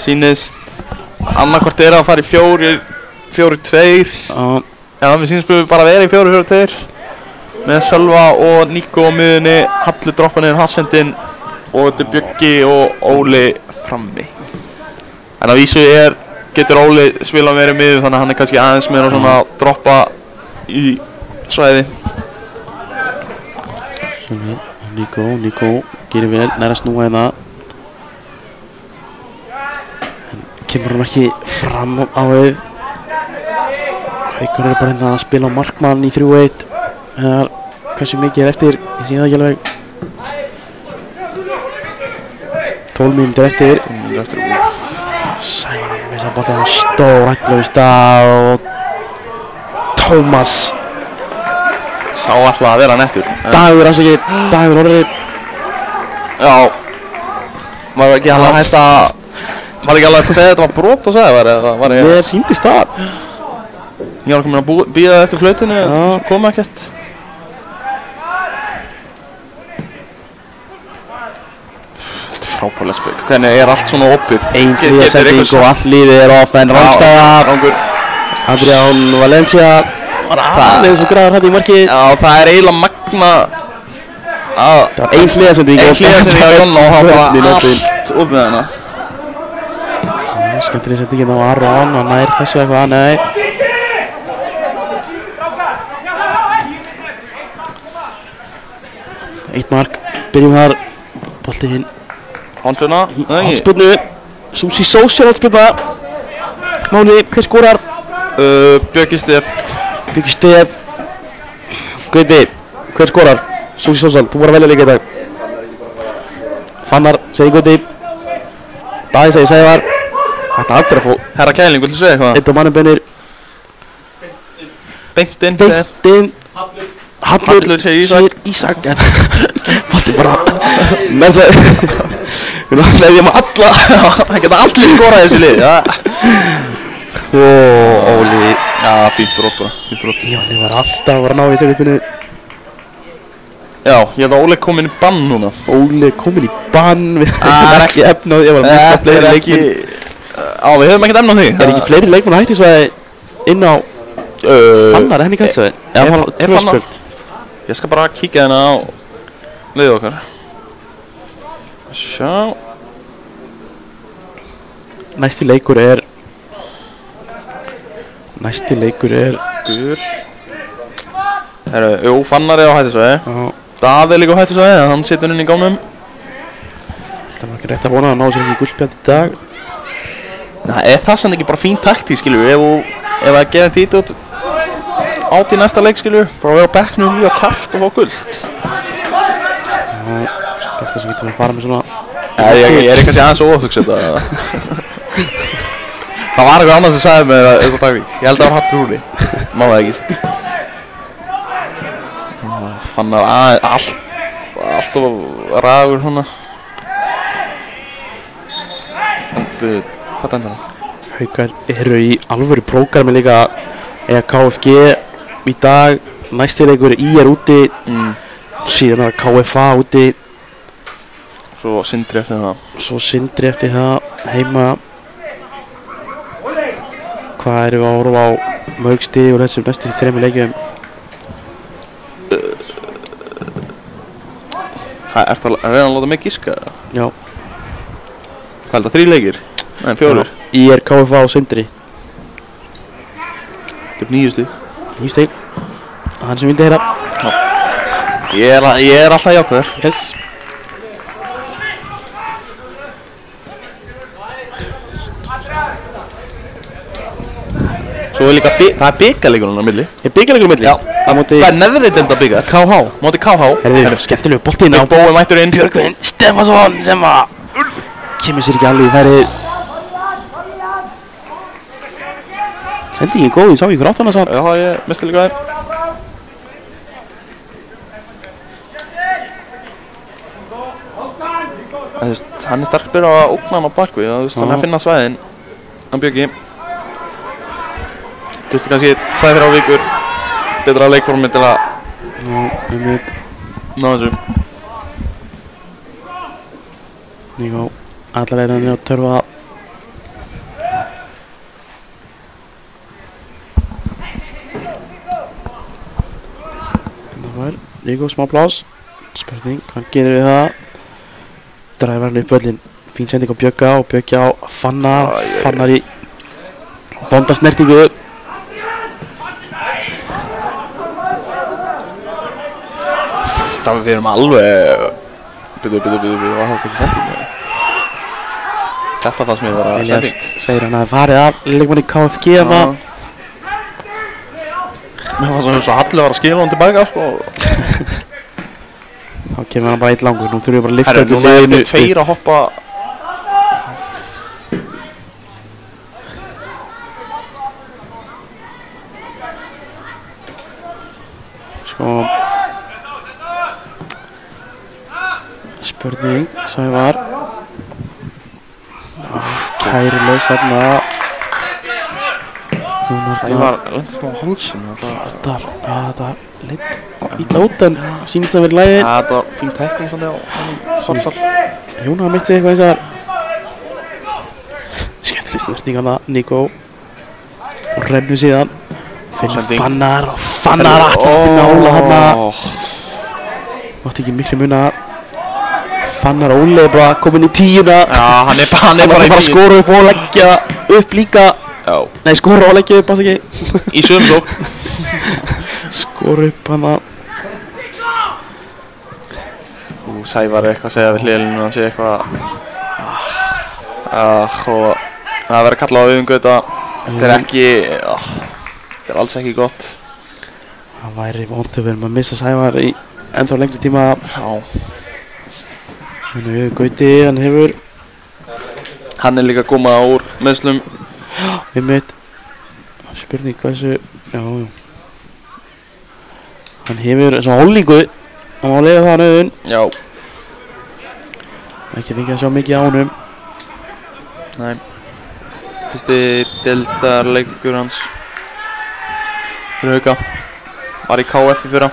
Sýnist annarkvort er að fara í 4-4-2. Já, við sýnist bara að vera í 4-4-2 með Sölva og Níko á miðunni, Halli droppa niður Hassendin og þetta er Bjöggi og Óli frammi. En að vísu getur Óli spila meira í miðun, þannig að hann er kannski aðeins meira svona að droppa í svæði. Níko gerir vel, næra snúa hérna. En kemur hann ekki fram á við. Haukur bara hérna að spila á markmann í 3-1. Hversu mikið eftir, ég sé það ekki alveg. 12 mínútur eftir. Sævar hann með þess að bóta það stór hættilega í stað og Tómas sá alltaf að vera nettur. Dagur afsakið, Dagur Orri. Já, var ekki alveg hægt að segja þetta var brot og segja Mér sýndist það. Ég var komin að bíða eftir flautinu, svo kom ekkert. Þetta er frábærlega spök. Hvernig er allt svona opið? Ein sending og allt lífið er off en rangstæðar. Adrián Valencia var aðeins og græður hætti í markið. Já, það er eiginlega magna. Ein hliðasending á Jonna og hann var allt opið hana. Skemmtileg sendingin á Aron og nær þessu eitthvað, nei. Eitt mark, byrjum þar, boltinn Handspyrna, handspyrnu, Susi Social handspyrna. Máni, hver skorar? Björki Stef. Gauti, hver skorar? Susi Social, þú voru að velja líka í dag. Fannar, segi Gauti. Daði segi Sævar. Þetta aldrei að fá. Herra Kæling, viltu segja eitthvað? Eitt á mannum beinir. Beintinn. Hallur segir Ísak. Bolti bara með svo við náttúrulega með alla það geta allir skorað þessu lið Óli já, fínt brot bara Jóni var alltaf að ná í segupinu Já, ég held að Óli komin í bann núna. Óli komin í bann. Það er ekki efna á því. Ég var að missa fleiri leikmenn. Við höfum ekkert efna á því. Er ekki fleiri leikmenn að hætti svo að inn á Fannar henni gætt svo? Já, hann var 2 spjöld. Ég skal bara kíkja hérna á liðið okkar. Sjá. Næsti leikur er Gul. Herru, Fannar er á hættisvæði. Daði er líka á hættisvæði, en hann situr inn í gámum. Það var ekki rétt að vona að ná sér ekki gullspjald í dag. Nei, það samt ekki bara fín taktík, skilur við. Ef að gera títi út át í næsta leik, skilur við. Bara vera á bekknum, líka kæft og fá guld. Já, skilta sem getur að fara með svona... Ég er ekki að segja aðeins óhugsað þetta. Það var eitthvað annað sem sagði mér þessa taktík. Ég held að það var hatt fyrir húli. Má það ekki. Fannar alltof ræður hana. Hvað dæmir það? Haukar eru í alvöru prógrami líka. Eiga KFG í dag. Næsti leikur er úti. Síðan er KFA úti. Svo Sindri eftir það. Heima. Hvað eru að horfa á mörg stig úr þessum næstu 3 leikjum? Ertu að reyna að láta mig giska? Já. Hvað er það, 3 leikir? Nei, 4. IR, KFA og Sindri. Þetta er 9 stig. 9 stig. Hann sem vildi heyra. Já. Ég er alltaf jákvæður. Yes. Svo er líka, það er byggarleikurinn á milli. Er byggarleikurinn á milli? Já. Það er neðri deilda byggar. KH. Móti KH. Herðu, skemmtilegu boltinn á Bói mættur inn. Björgvin Stefansson sem að kemur sér ekki alveg í færið. Sendingin góð, ég sá ykkur áttan að sá. Já, ég misti líka þér. Hann er sterkur á að ógna hann á bakvið, þannig að finna svæðin. Hann Björgi. Þurfti kannski 2-3 vikur betra leikformi til að ná þessu. Níko, allar er hann að törfa. Níko, smá plás. Spurning, hvað gerir við það? Dræfar hann upp völlin. Fín sending á Bjögga og Bjöggi á Fannar. Fannar í vonda snertingu. Við erum alveg... Byrju, var það ekki sending? Þetta fannst mér að vera sending. Segir hann að það farið af leikmanni KFG hana. Mér fannst það svo Halli var að skila hann tilbaka, sko. Þá kemur hann bara eitt langur, nú þurfum við bara að lifta öllu liðinu. Núna er þeir 2 að hoppa. Sko... Spurning, Sævar. Kærilaus þarna. Sævar lendur smá á hálsinu. Það leit illa út en sýnist að vera í lagi. Það var fín tækling svona á Svartdal. Jóna mitt sig eitthvað eins og skemmtileg snerting hana, Níko. Og rennur síðan. Finnur Fannar og Fannar allar finna Óla hana. Mátti ekki miklu muna. Fannar Óli er bara komin í 10-una. Já, hann er bara í 10. Hann skora upp og leggja upp líka. Já. Nei, skora og leggja upp, passa ekki. Í sömsók. Skora upp hana. Sævar er eitthvað að segja við hliðinu, hann segja eitthvað. Og það verður að kalla á auðvungu þetta. Þetta er ekki, þetta er alls ekki gott. Það væri vont að vera að missa Sævar í ennþá lengri tíma. Já. Þannig við Gauti, hann hefur... Hann er líka að koma úr meiðslum. Við mitt. Spurning hvað þessu... Já. Hann hefur þessa holningu. Hann má lega það nöðun. Já. Ekki fengið að sjá mikið á honum. Nei. Fyrsti deildarleikur hans. Fyrir Hauka. Var í KF í fyrra.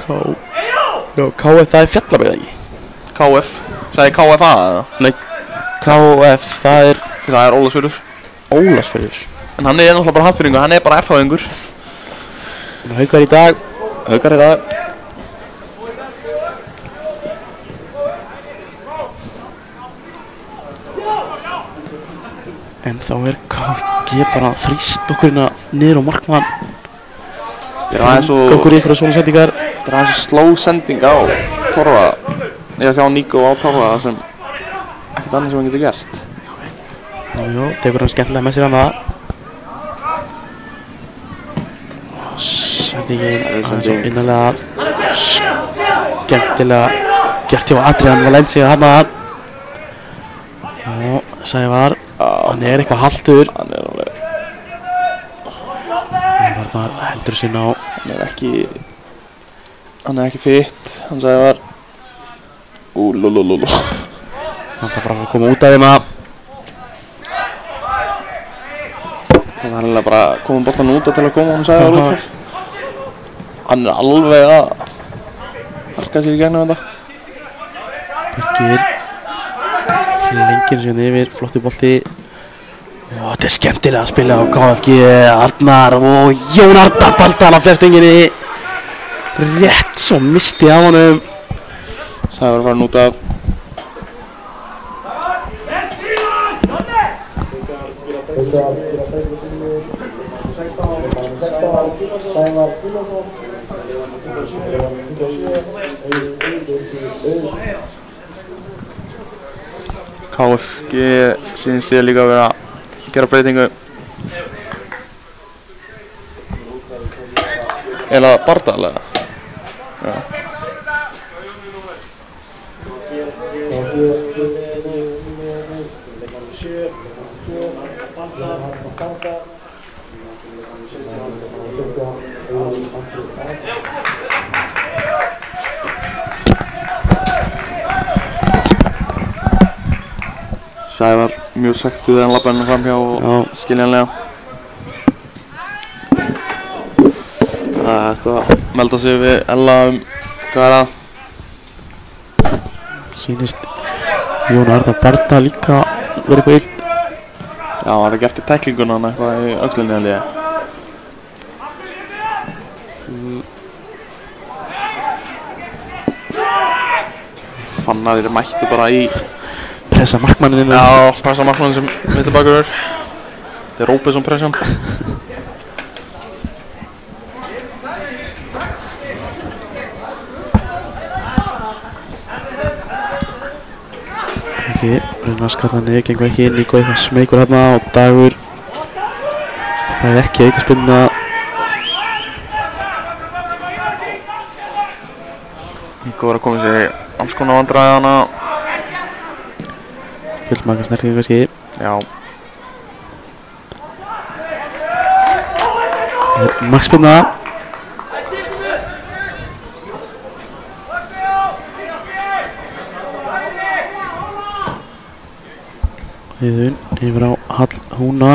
KF, það er Fjallabyggð ekki? KF, sagði KFA eða? Nei, KF, það er Ólafsfjörður. Ólafsfjörður. En hann er náttúrulega bara Hafnfirðingur, hann er bara F-fáingur. Haukar í dag. En þá er KFG bara þrýst okkur niður á markmann. Gangur í ykkur svona sendingar. Það er aðeins sló sending á Torfa. Eða hjá Níko á Torfa, það sem ekkert annað sem hann getur gerst. Jú, tekur hann skemmtilega með sér hann það. Sendingin aðeins innanlega skemmtilega gert hjá Adrian Valencia hann að Sævar, hann er eitthvað haltur. Hann er alveg Þarna heldur sín á. Hann er ekki fitt, hann Sævar. Lulululu. Hann þarf bara að koma út af þeim að. Það er alveg bara að koma boltan út til að koma hann Sævar út þar. Hann er alveg að harka sér í gegnum þetta. Birgir flengir sér yfir, flottu bolti. Þetta er skemmtilega að spila á KFG. Arnar og Jón Arnar baltan á flerstunginni. Rétt svo misti af honum. Sævar farin út af. KFG syns ég líka að vera að gera breytingu. Eða Bardal eða? Já. Sævar mjög sektuð þegar hann labbaði henni framhjá og skiljanlega. Það er eitthvað að melda sig við Ella hvað er það? Sýnist Jón Arnar Bardal líka verið eitthvað illt. Já, hann var ekki eftir tæklinguna hann eitthvað í öxlinni held ég. Fannar eru mættu bara í pressa markmanninn. Já, pressa markmanninn sem vinstri bakvörður. Þetta er Róbesson pressan. Ekki, reyna að skalla niður, gengur ekki inn, Níko eitthvað smeykur hérna og Dagur fæði ekki aukaspyrnuna. Níko var að koma sér í alls konar vandræðana. Fullmarga snertingu kannski. Já. Markspyrna. Heiðun yfir á Hall Húna.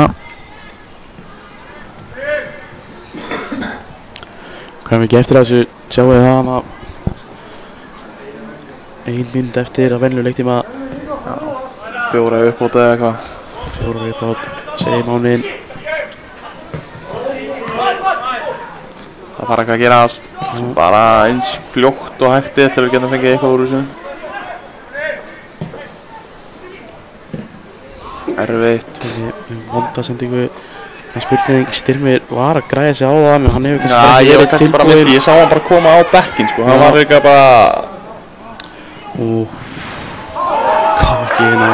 Hvað er mikið eftir þessu? Sjáu þið það hana. 1 mínúta eftir að venjulegum leiktíma. 4 uppbót eða eitthvað. 4 uppbót, segir Mánin. Það þarf eitthvað að gerast. Bara eins fljótt og hægt til við getum fengið eitthvað úr þessu. Erfitt. Þessi vondasendingu. En spurning, Styrmir var að græða sig á það, en hann hefur kannski bara ekki verið tilbúinn. Ég sá hann bara koma á bekkinn sko. Hann var eitthvað bara. KFG hérna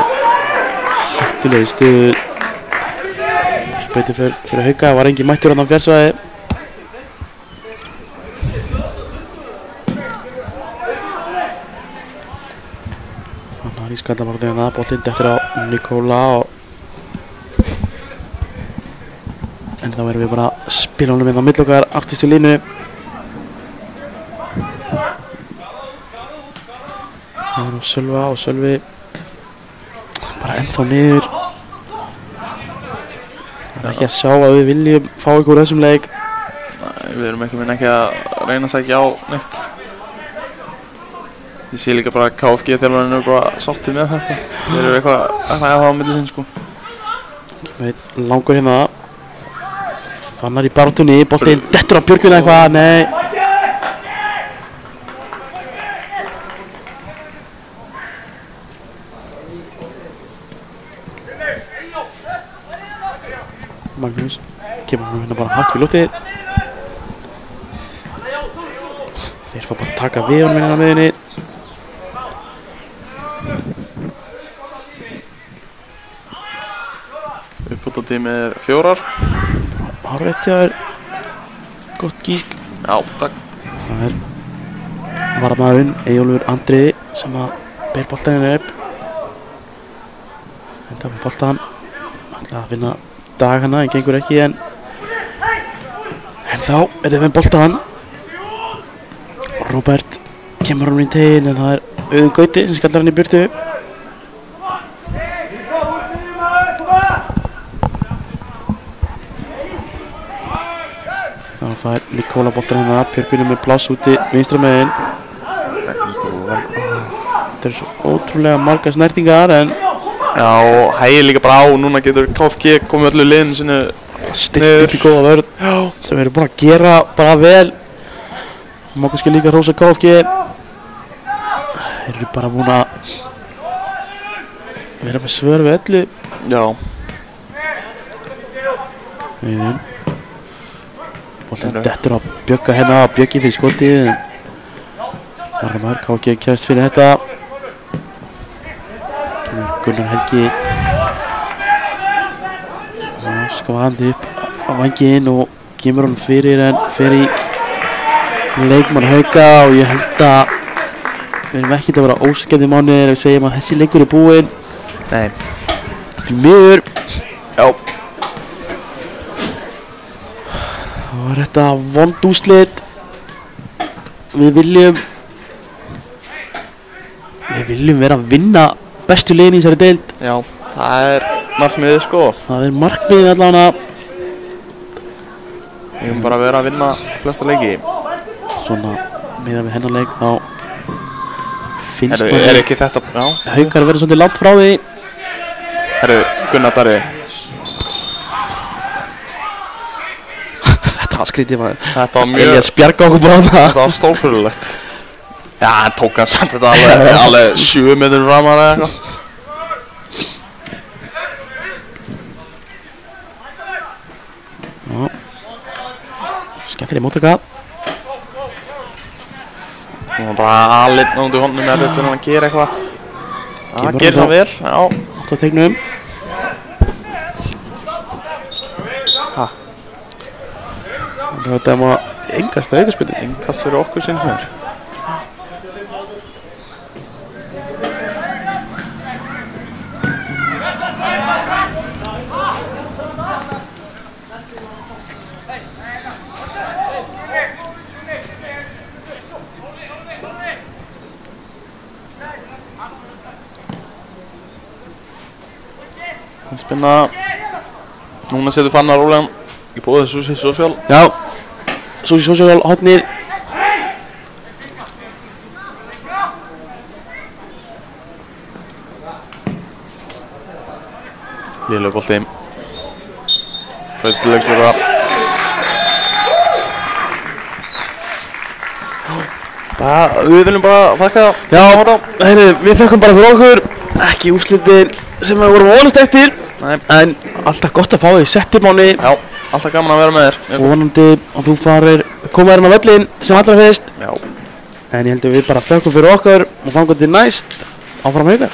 hættulegu stuð. Speytir fyrir Hauka, var engin mættur á fjársvæði. Hann har í skallamarðinu að boltinn eftir á Nikola en þá erum við bara að spila honum inn á milli okkar aftustu línu. Það er nú Sölva og Sölvi bara ennþá niður. Það er ekki að sjá að við viljum fá ykkur þessum leik. Nei, við erum ekki að reyna að sækja á neitt. Ég sé líka bara að KFG þjálfarinn er eitthvað sáttið með þetta. Þeir eru eitthvað að hafa á milli sinn sko. Langur hérna. Fannar í baráttunni, boltinn dettur á Björgvin eitthvað, nei. Magnús kemur hérna bara hátt við lótið. Þeir fá bara að taka við honum hérna á miðjunni. Uppbótartími er 4. Hárrétt hjá þér. Gott gísk. Já, takk. Það er varamaðurinn Eyjólfur Andri sem að ber boltaninn upp. Henda með boltan. Ætla að vinna dagana, en gengur ekki en þá er þið með boltan. Róbert kemur honum í tegin en það er Auðun Gauti sem skallar hann í burtu. Þá fær Nikola boltan hérna, Björgvin með pláss úti vinstra megin. Þetta er svo ótrúlega margar snertingar en Já, og hægir líka bara á, núna getur KFG komið öllu liðinu sinni stilt upp í góða vörn sem við erum búin að gera bara vel. Má kannski líka hrósa KFG. Þeir eru bara búin að vera með svör við öllu. Já. Viðinn. Boltinn dettur á Bjögga hérna, Bjöggi fyrir skotið. Varðamaður KFG kæðist fyrir þetta. Gunnar Helgi skvaðandi upp á vænginn og kemur hann fyrir en fer í leikmann Hauka og ég held að við erum ekkert að vera ósakefni mánuðir ef við segjum að þessi leikur er búinn. Nei. Því miður. Já. Það var þetta vond úrslit. Við viljum vera að vinna bestu liðin í þessari deild. Já, það er markmiðið sko. Það er markmiðið allavega. Við erum bara að vera að vinna flesta leiki. Svona miðað við hennar leik þá finnst Herru, er ekki þetta, já. Haukar að vera svolítið langt frá því. Herru, Gunnar Darri. Þetta var skrítið maður. Þetta var mjög Elias bjarga okkur bara á það. Þetta var stórfurðulegt. Já, hann tók hann samt þetta alveg 7 minnur ramar eða eitthvað. Já. Skemmtileg móttaka. Nú var bara alinn út í honum með þetta hann að gera eitthvað. Það gerir það vel, já. 8 tegnum. Það er dæma engast að aukaspilni. Engast fyrir okkur sinni hér. Spinna. Núna setur Fannar rólegan í bóðið Susi Social. Já, Susi Social hotnið. Lélegur bolti. Flautulegsfjóra. Við viljum bara þakka. Já, heyrðu, við þökkum bara fyrir okkur. Ekki úrslitin sem við vorum vonast eftir. Nei. En alltaf gott að fá því settimáni. Já, alltaf gaman að vera með þér. Og vonandi að þú koma hérna á völlin sem allra fyrst. Já. En ég held að við bara þökkum fyrir okkur og fangum til næst. Áfram Haukar.